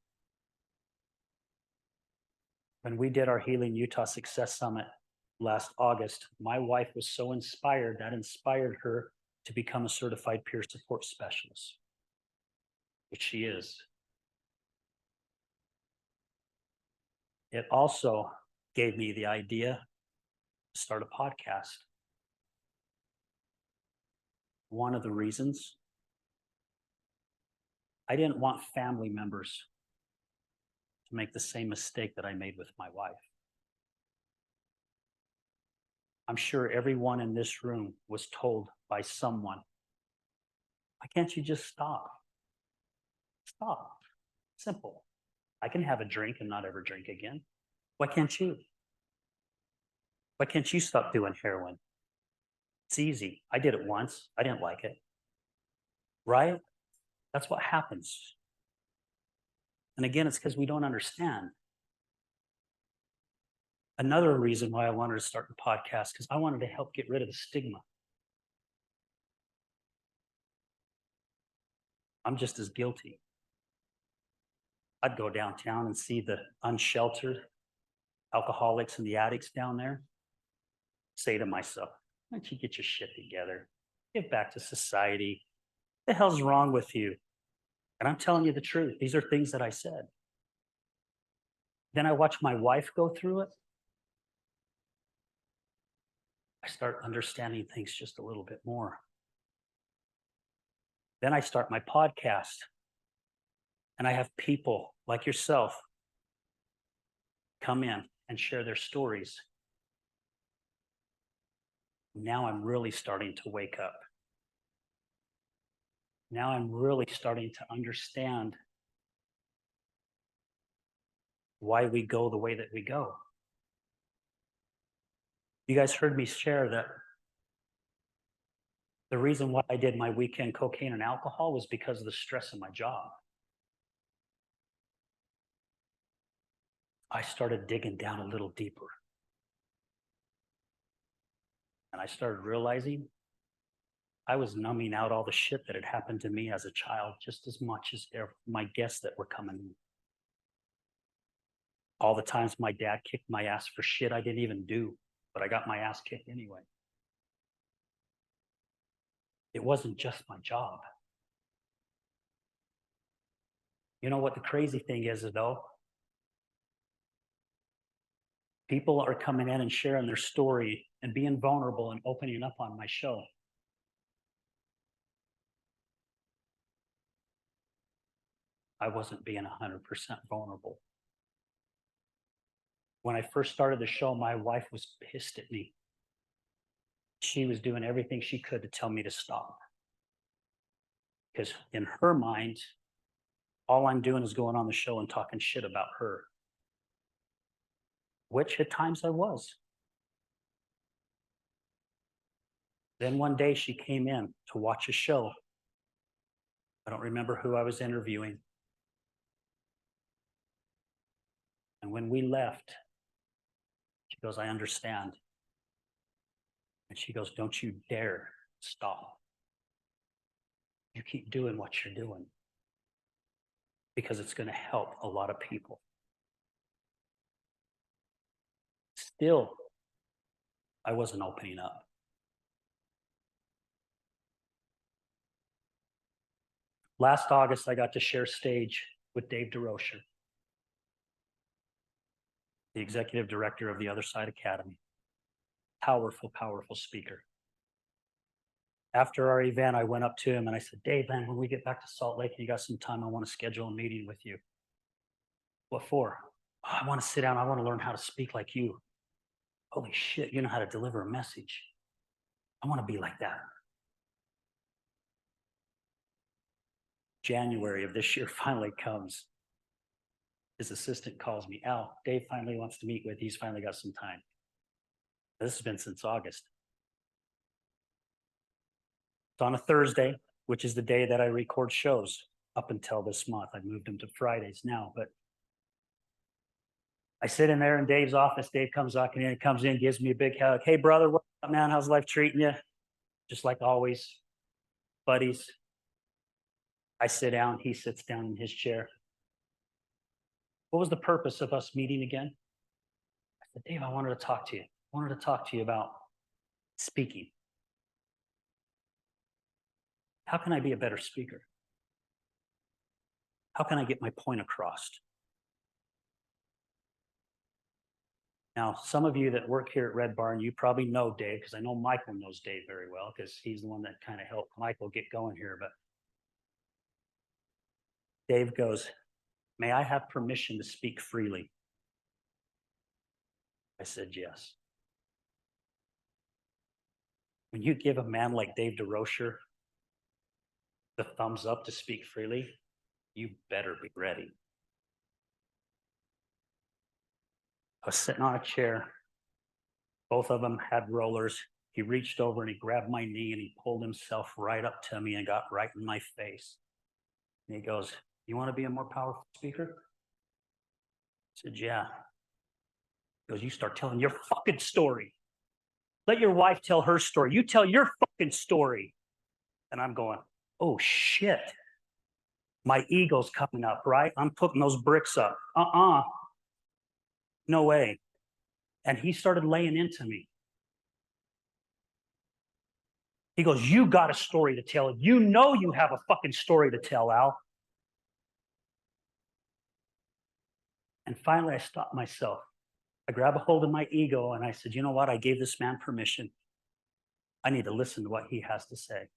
When we did our Healing Utah Success Summit last August, my wife was so inspired, that inspired her to become a certified peer support specialist, which she is. It also gave me the idea to start a podcast. One of the reasons, I didn't want family members to make the same mistake that I made with my wife. I'm sure everyone in this room was told by someone, why can't you just stop? Stop. Simple. I can have a drink and not ever drink again. Why can't you? Why can't you stop doing heroin? It's easy. I did it once. I didn't like it. Right? That's what happens. And again, it's because we don't understand. Another reason why I wanted to start the podcast, because I wanted to help get rid of the stigma. I'm just as guilty. I'd go downtown and see the unsheltered alcoholics and the addicts down there. Say to myself, why don't you get your shit together? Get back to society. What the hell's wrong with you? And I'm telling you the truth. These are things that I said. Then I watch my wife go through it. I start understanding things just a little bit more. Then I start my podcast. And I have people like yourself come in and share their stories. Now I'm really starting to wake up. Now I'm really starting to understand why we go the way that we go. You guys heard me share that the reason why I did my weekend cocaine and alcohol was because of the stress of my job. I started digging down a little deeper. And I started realizing I was numbing out all the shit that had happened to me as a child just as much as my guests that were coming in. All the times my dad kicked my ass for shit I didn't even do, but I got my ass kicked anyway. It wasn't just my job. You know what the crazy thing is, though? People are coming in and sharing their story and being vulnerable and opening up on my show. I wasn't being 100% vulnerable. When I first started the show, my wife was pissed at me. She was doing everything she could to tell me to stop. Because in her mind, all I'm doing is going on the show and talking shit about her. Which at times I was. Then one day she came in to watch a show. I don't remember who I was interviewing. And when we left, she goes, I understand. And she goes, don't you dare stop. You keep doing what you're doing because it's going to help a lot of people. Still, I wasn't opening up. Last August, I got to share stage with Dave DeRocher, the executive director of the Other Side Academy. Powerful, powerful speaker. After our event, I went up to him and I said, Dave, man, when we get back to Salt Lake and you got some time, I want to schedule a meeting with you. What for? Oh, I want to sit down. I want to learn how to speak like you. Holy shit, you know how to deliver a message. I want to be like that. January of this year finally comes. His assistant calls me, Al, Dave finally wants to meet with you. He's finally got some time. This has been since August. It's on a Thursday, which is the day that I record shows up until this month. I moved them to Fridays now, but I sit in there in Dave's office. Dave comes in, gives me a big hug. Hey, brother, what's up, man? How's life treating you? Just like always, buddies. I sit down. He sits down in his chair. What was the purpose of us meeting again? I said, Dave, I wanted to talk to you. I wanted to talk to you about speaking. How can I be a better speaker? How can I get my point across? Now, some of you that work here at Red Barn, you probably know Dave, because I know Michael knows Dave very well, because he's the one that kind of helped Michael get going here. But Dave goes, may I have permission to speak freely? I said, yes. When you give a man like Dave DeRocher the thumbs up to speak freely, you better be ready. I was sitting on a chair. Both of them had rollers. He reached over and he grabbed my knee and he pulled himself right up to me and got right in my face. And he goes, you want to be a more powerful speaker? I said, yeah. He goes, you start telling your fucking story. Let your wife tell her story. You tell your fucking story. And I'm going, oh shit. My ego's coming up, right? I'm putting those bricks up. No way. And he started laying into me. He goes, you got a story to tell. You know you have a fucking story to tell, Al. And finally, I stopped myself. I grabbed a hold of my ego and I said, you know what? I gave this man permission. I need to listen to what he has to say.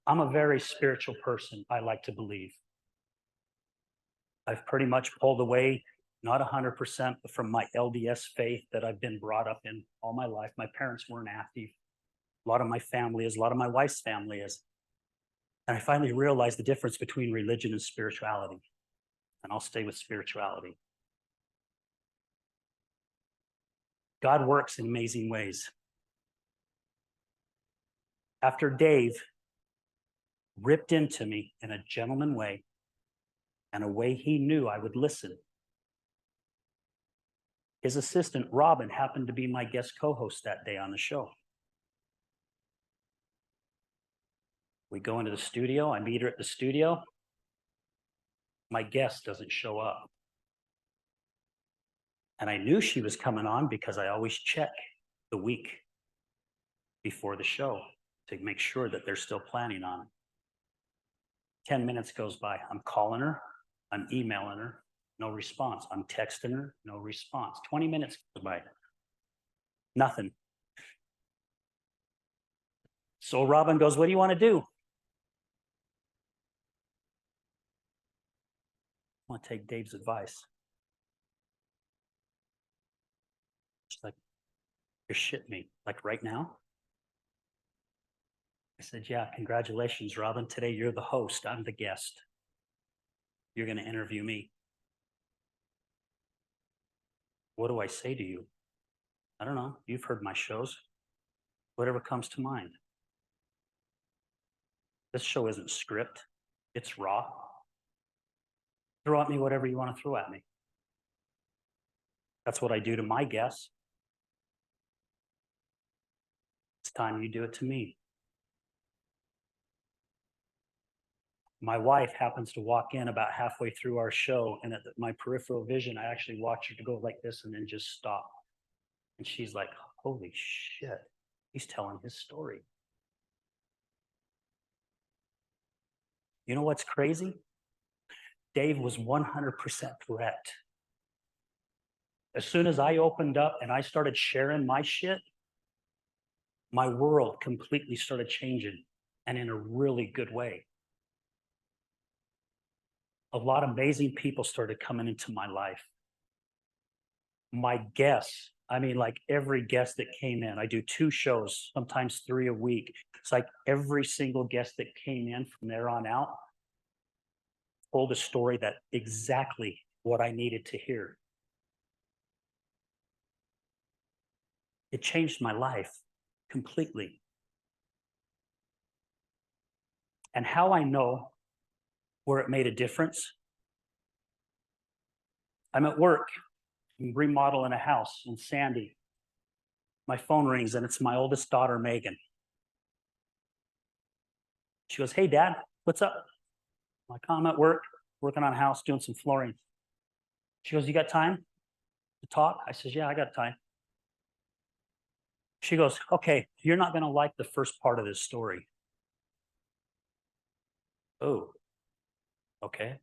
I'm a very spiritual person, I like to believe. I've pretty much pulled away, not 100%, but from my LDS faith that I've been brought up in all my life. My parents weren't active. A lot of my family is, a lot of my wife's family is. And I finally realized the difference between religion and spirituality. And I'll stay with spirituality. God works in amazing ways. After Dave ripped into me in a gentleman way, and a way he knew I would listen, his assistant, Robin, happened to be my guest co-host that day on the show. We go into the studio. I meet her at the studio. My guest doesn't show up. And I knew she was coming on because I always check the week before the show to make sure that they're still planning on it. 10 minutes goes by. I'm calling her. I'm emailing her. No response. I'm texting her. No response. 20 minutes goes by. Nothing. So Robin goes, what do you want to do? I want to take Dave's advice. She's like, you're shitting me. Like right now? I said, yeah, congratulations, Robin. Today you're the host. I'm the guest. You're going to interview me. What do I say to you? I don't know. You've heard my shows. Whatever comes to mind. This show isn't script. It's raw. Throw at me whatever you want to throw at me. That's what I do to my guests. It's time you do it to me. My wife happens to walk in about halfway through our show, and at my peripheral vision, I actually watch her to go like this and then just stop. And she's like, holy shit, he's telling his story. You know what's crazy? Dave was 100% correct. As soon as I opened up and I started sharing my shit, my world completely started changing, and in a really good way. A lot of amazing people started coming into my life. My guests, I mean, like every guest that came in, I do 2 shows, sometimes 3 a week. It's like every single guest that came in from there on out told a story that exactly what I needed to hear. It changed my life completely. And how I know where it made a difference, I'm at work, I'm remodeling a house in Sandy. My phone rings and it's my oldest daughter, Megan. She goes, hey, Dad, what's up? I'm like, I'm at work, working on a house, doing some flooring. She goes, you got time to talk? I says, yeah, I got time. She goes, okay, you're not going to like the first part of this story. Oh, okay.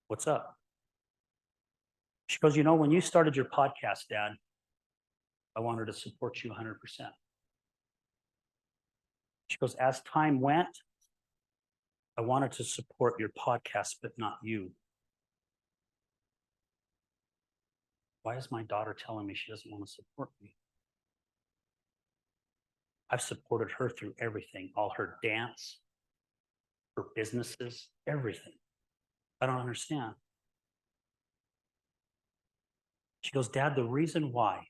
What's up? She goes, you know, when you started your podcast, Dad, I wanted to support you 100%. She goes, as time went, I wanted to support your podcast, but not you. Why is my daughter telling me she doesn't want to support me? I've supported her through everything, all her dance, her businesses, everything. I don't understand. She goes, Dad, the reason why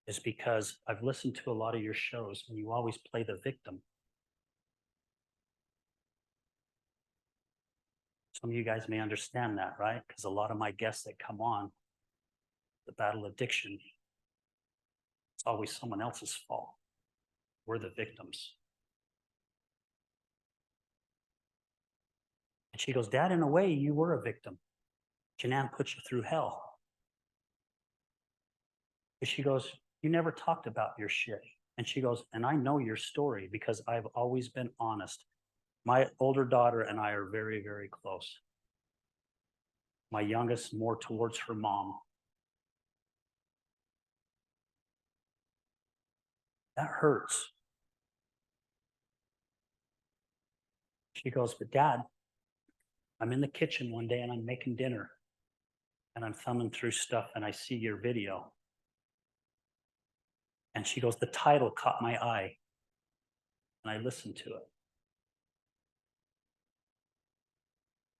is because I've listened to a lot of your shows and you always play the victim. Some of you guys may understand that, right? Because a lot of my guests that come on, the battle addiction, it's always someone else's fault. We're the victims. And she goes, Dad, in a way, you were a victim. Janan put you through hell. And she goes, you never talked about your shit. And she goes, and I know your story because I've always been honest. My older daughter and I are very, very close. My youngest more towards her mom. That hurts. She goes, but Dad, I'm in the kitchen one day and I'm making dinner and I'm thumbing through stuff and I see your video. And she goes, the title caught my eye and I listened to it.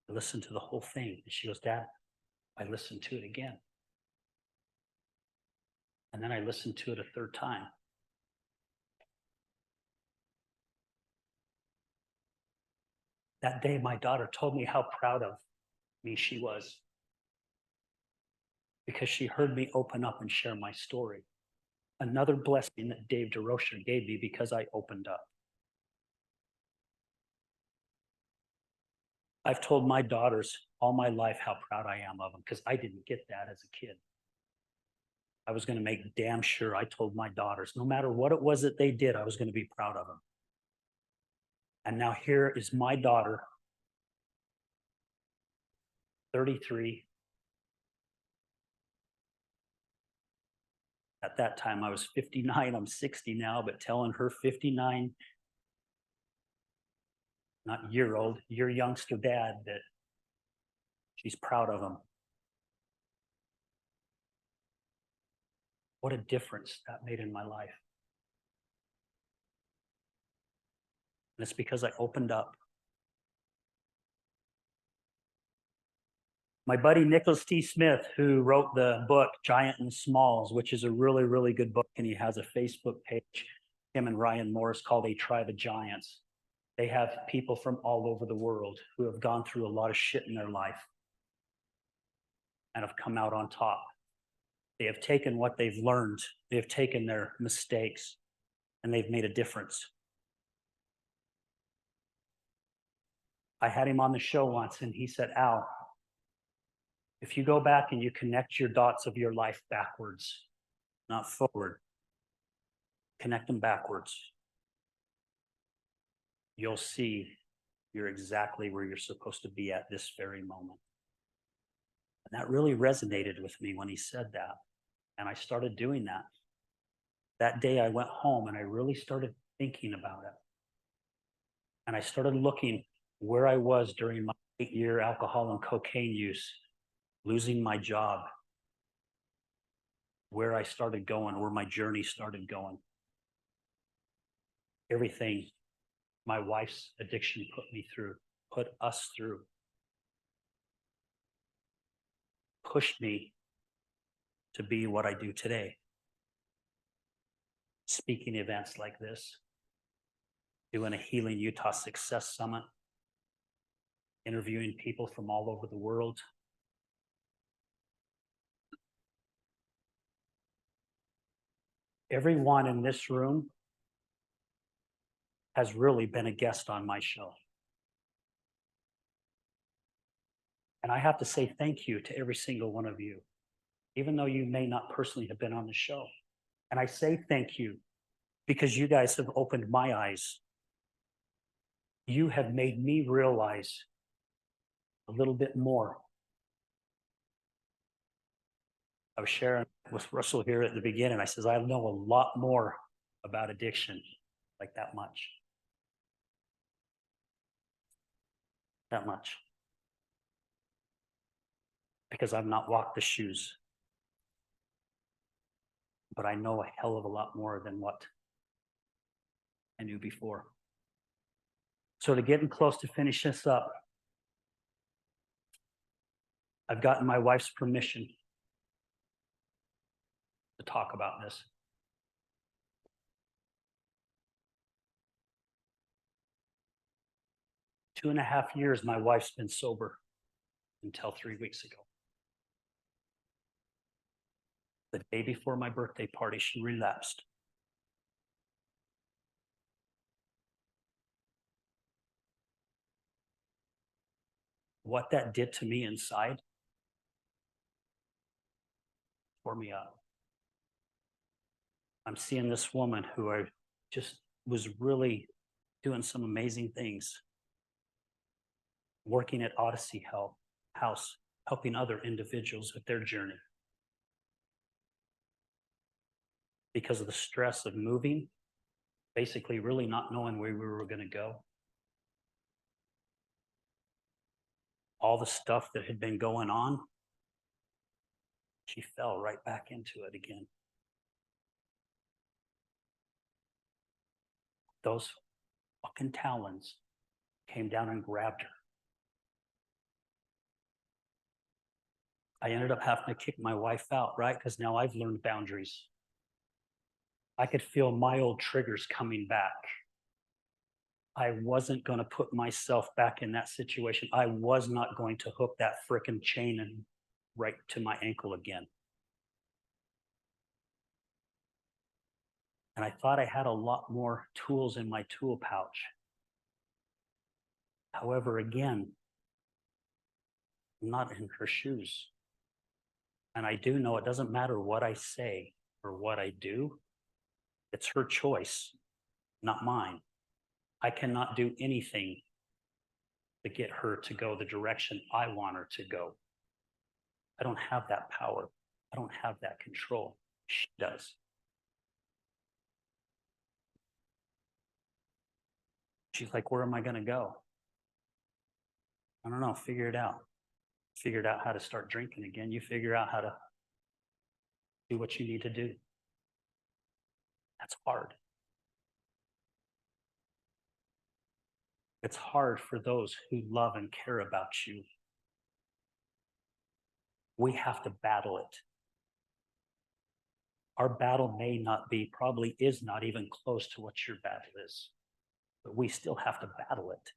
I listened to the whole thing. And she goes, Dad, I listened to it again. And then I listened to it a 3rd time. That day, my daughter told me how proud of me she was because she heard me open up and share my story. Another blessing that Dave DeRocher gave me because I opened up. I've told my daughters all my life how proud I am of them because I didn't get that as a kid. I was going to make damn sure I told my daughters, no matter what it was that they did, I was going to be proud of them. And now here is my daughter, 33. At that time, I was 59. I'm 60 now, but telling her 59, not year-old, your youngster dad, that she's proud of him. What a difference that made in my life. And it's because I opened up. My buddy Nicholas T. Smith, who wrote the book Giant and Smalls, which is a really, really good book, and he has a Facebook page, him and Ryan Morris, called A Tribe of Giants. They have people from all over the world who have gone through a lot of shit in their life and have come out on top. They have taken what they've learned, they have taken their mistakes, and they've made a difference. I had him on the show once, and he said, Al, if you go back and you connect your dots of your life backwards, not forward, connect them backwards, you'll see you're exactly where you're supposed to be at this very moment. And that really resonated with me when he said that. And I started doing that. That day I went home and I really started thinking about it. And I started looking where I was during my 8-year alcohol and cocaine use, losing my job, where I started going, where my journey started going. Everything my wife's addiction put me through, put us through, pushed me to be what I do today. Speaking events like this, doing a Healing Utah Success Summit, interviewing people from all over the world. Everyone in this room has really been a guest on my show. And I have to say thank you to every single one of you, even though you may not personally have been on the show. And I say thank you because you guys have opened my eyes. You have made me realize a little bit more. I was sharing with Russell here at the beginning. I says, I know a lot more about addiction, like that much. That much. Because I've not walked the shoes. But I know a hell of a lot more than what I knew before. So to getting close to finish this up, I've gotten my wife's permission to talk about this. Two and a half years my wife's been sober until 3 weeks ago. The day before my birthday party, she relapsed. What that did to me inside tore me up. I'm seeing this woman who I just was really doing some amazing things, working at Odyssey House, helping other individuals with their journey. Because of the stress of moving, basically really not knowing where we were going to go. All the stuff that had been going on, she fell right back into it again. Those fucking talons came down and grabbed her. I ended up having to kick my wife out, right? Because now I've learned boundaries. I could feel my old triggers coming back. I wasn't going to put myself back in that situation. I was not going to hook that frickin' chain and right to my ankle again. And I thought I had a lot more tools in my tool pouch. However, again, I'm not in her shoes. And I do know it doesn't matter what I say or what I do. It's her choice, not mine. I cannot do anything to get her to go the direction I want her to go. I don't have that power. I don't have that control. She does. She's like, where am I going to go? I don't know. Figure it out. Figured out how to start drinking again. You figure out how to do what you need to do. That's hard. It's hard for those who love and care about you We have to battle it. Our battle may not be, probably is not even close to what your battle is, but we still have to battle it.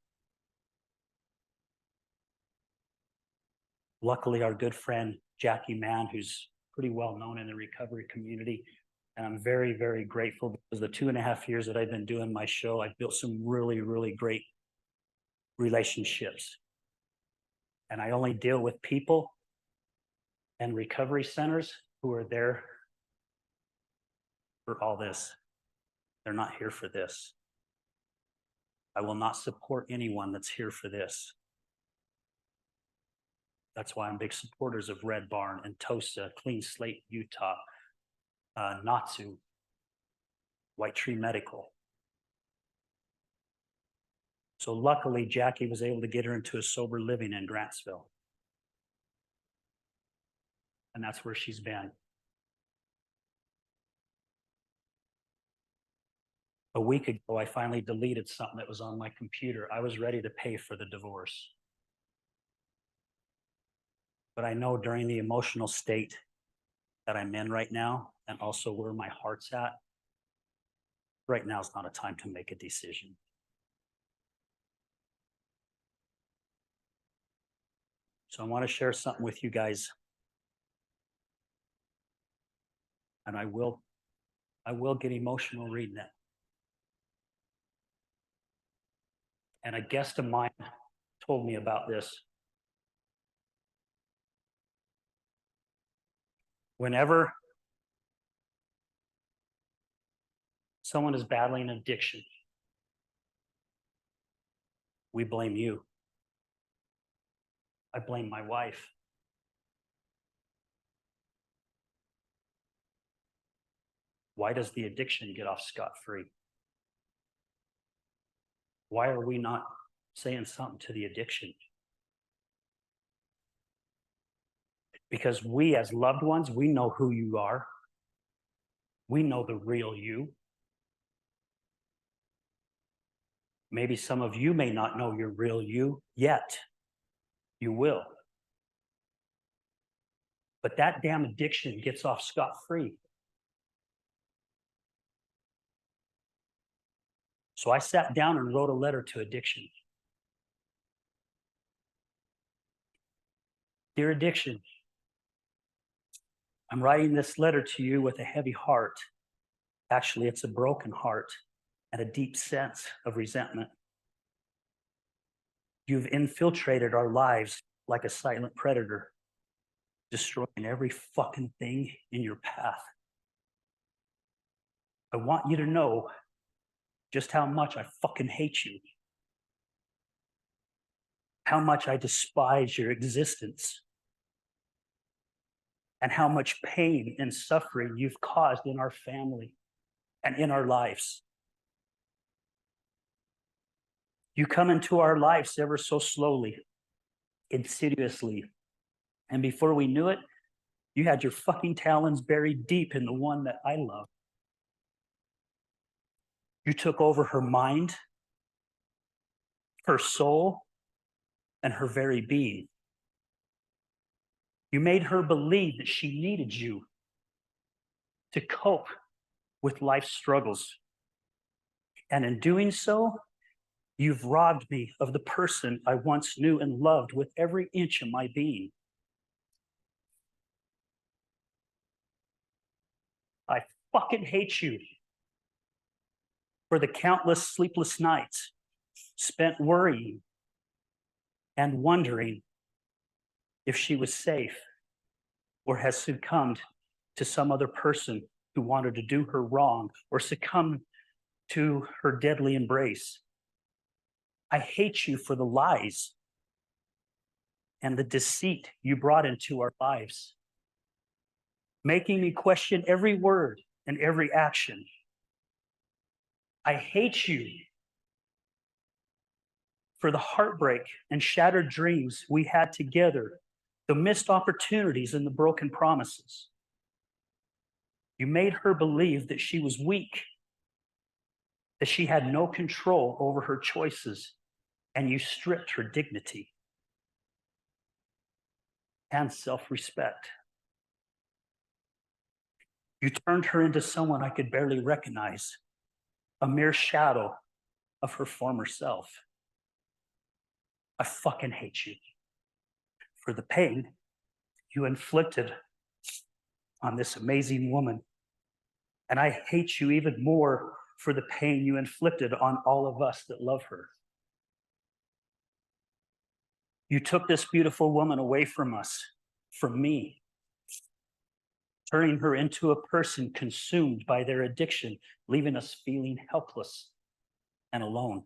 Luckily, our good friend Jackie Mann, who's pretty well known in the recovery community, and I'm very, very grateful because the 2.5 years that I've been doing my show, I've built some really, really great relationships. And I only deal with people and recovery centers who are there for all this. They're not here for this. I will not support anyone that's here for this. That's why I'm big supporters of Red Barn and TOSA, Clean Slate Utah, Natsu, White Tree Medical. So luckily, Jackie was able to get her into a sober living in Grantsville. And that's where she's been. A week ago, I finally deleted something that was on my computer. I was ready to pay for the divorce. But I know during the emotional state that I'm in right now, and also where my heart's at, right now is not a time to make a decision. So I want to share something with you guys. And I will get emotional reading it. And a guest of mine told me about this. Whenever someone is battling addiction, we blame you. I blame my wife. Why does the addiction get off scot-free? Why are we not saying something to the addiction? Because we as loved ones, we know who you are. We know the real you. Maybe some of you may not know your real you yet. You will. But that damn addiction gets off scot-free. So I sat down and wrote a letter to addiction. Dear addiction, I'm writing this letter to you with a heavy heart. Actually, it's a broken heart and a deep sense of resentment. You've infiltrated our lives like a silent predator, destroying every fucking thing in your path. I want you to know just how much I fucking hate you. How much I despise your existence. And how much pain and suffering you've caused in our family and in our lives. You come into our lives ever so slowly, insidiously. And before we knew it, you had your fucking talons buried deep in the one that I love. You took over her mind, her soul, and her very being. You made her believe that she needed you to cope with life's struggles. And in doing so, you've robbed me of the person I once knew and loved with every inch of my being. I fucking hate you for the countless sleepless nights spent worrying and wondering if she was safe or has succumbed to some other person who wanted to do her wrong or succumbed to her deadly embrace. I hate you for the lies and the deceit you brought into our lives, making me question every word and every action. I hate you for the heartbreak and shattered dreams we had together, the missed opportunities and the broken promises. You made her believe that she was weak, that she had no control over her choices, and you stripped her dignity. and self-respect. You turned her into someone I could barely recognize, a mere shadow of her former self. I fucking hate you for the pain you inflicted on this amazing woman. And I hate you even more for the pain you inflicted on all of us that love her. You took this beautiful woman away from us, from me, turning her into a person consumed by their addiction, leaving us feeling helpless and alone.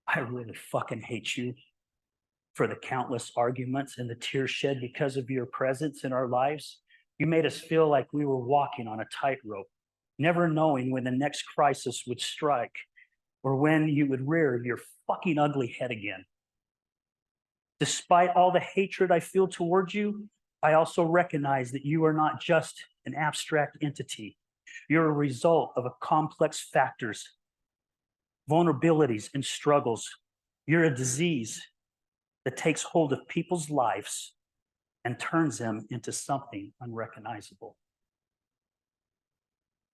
I really fucking hate you for the countless arguments and the tears shed because of your presence in our lives. You made us feel like we were walking on a tightrope, never knowing when the next crisis would strike or when you would rear your fucking ugly head again. Despite all the hatred I feel towards you, I also recognize that you are not just an abstract entity. You're a result of a complex factors, vulnerabilities, and struggles. You're a disease that takes hold of people's lives and turns them into something unrecognizable.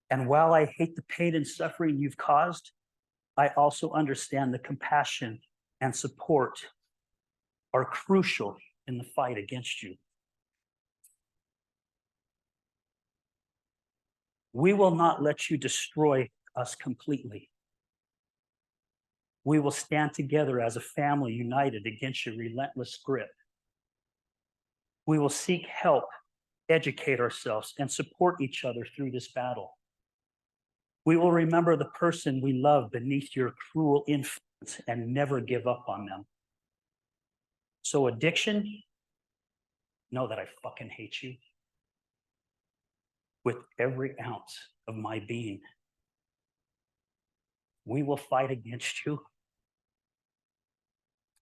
And while I hate the pain and suffering you've caused, I also understand the compassion and support are crucial in the fight against you. We will not let you destroy us completely. We will stand together as a family united against your relentless grip. We will seek help, educate ourselves, and support each other through this battle. We will remember the person we love beneath your cruel influence and never give up on them. So addiction, know that I fucking hate you with every ounce of my being. We will fight against you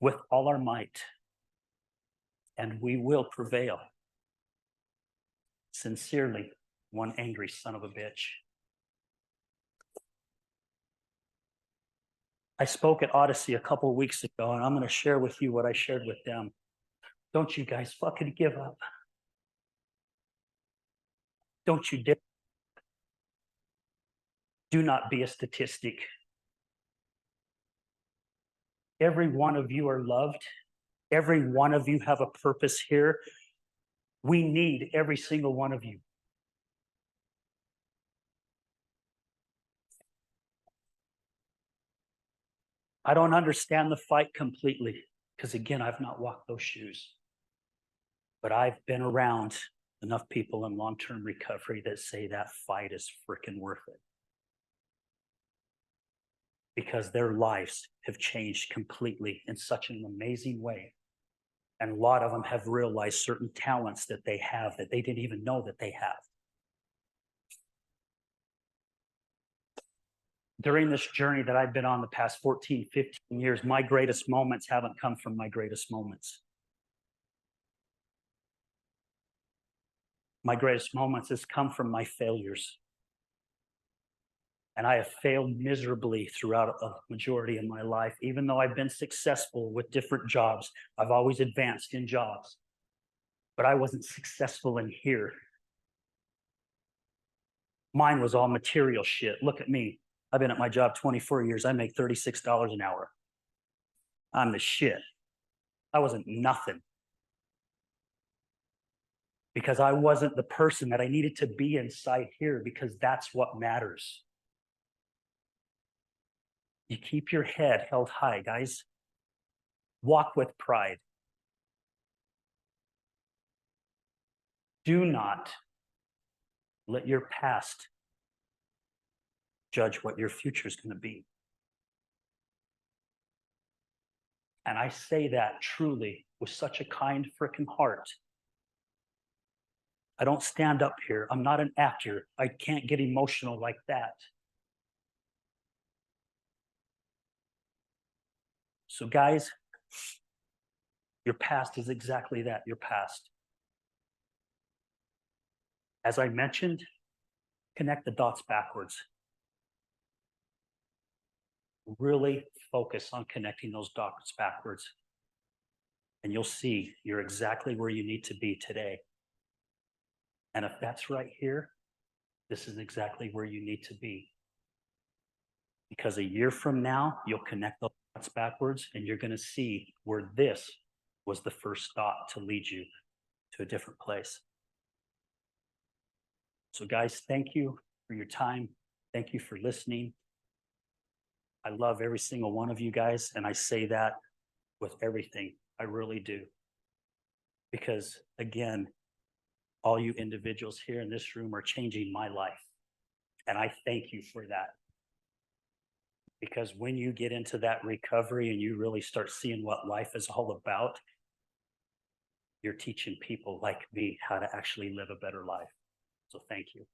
with all our might, and we will prevail. Sincerely, one angry son of a bitch. I spoke at Odyssey a couple of weeks ago, and I'm going to share with you what I shared with them. Don't you guys fucking give up. Don't you dare. Do not be a statistic. Every one of you are loved. Every one of you have a purpose here. We need every single one of you. I don't understand the fight completely because, again, I've not walked those shoes. But I've been around enough people in long-term recovery that say that fight is freaking worth it. Because their lives have changed completely in such an amazing way. And a lot of them have realized certain talents that they have that they didn't even know that they have. During this journey that I've been on the past 14, 15 years, my greatest moments haven't come from my greatest moments. My greatest moments has come from my failures. And I have failed miserably throughout a majority of my life. Even though I've been successful with different jobs, I've always advanced in jobs. But I wasn't successful in here. Mine was all material shit. Look at me. I've been at my job 24 years. I make $36 an hour. I'm the shit. I wasn't nothing. Because I wasn't the person that I needed to be inside here, because that's what matters. You keep your head held high, guys. Walk with pride. Do not let your past judge what your future is going to be. And I say that truly with such a kind freaking heart. I don't stand up here. I'm not an actor. I can't get emotional like that. So guys, your past is exactly that, your past. As I mentioned, connect the dots backwards. Really focus on connecting those dots backwards. and you'll see you're exactly where you need to be today. And if that's right here, this is exactly where you need to be. Because a year from now, you'll connect the dots backwards and you're going to see where this was the first stop to lead you to a different place. So guys, thank you for your time. Thank you for listening. I love every single one of you guys, and I say that with everything. I really do. Because again, all you individuals here in this room are changing my life. And I thank you for that. Because when you get into that recovery and you really start seeing what life is all about, you're teaching people like me how to actually live a better life. So thank you.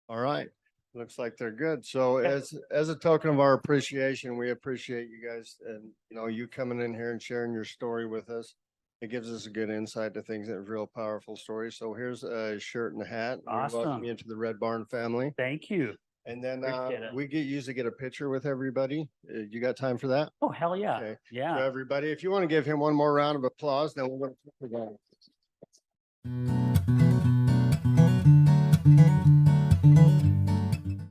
All right. Looks like they're good. So Okay. as a token of our appreciation, we appreciate you guys and, you coming in here and sharing your story with us. It gives us a good insight to things that are real powerful stories. So here's a shirt and a hat. We welcome Awesome. you into the Red Barn family. Thank you. And then Appreciate it. we usually get a picture with everybody. You got time for that? Oh, hell yeah. Okay. So Yeah. everybody, if you want to give him one more round of applause, then we're going to.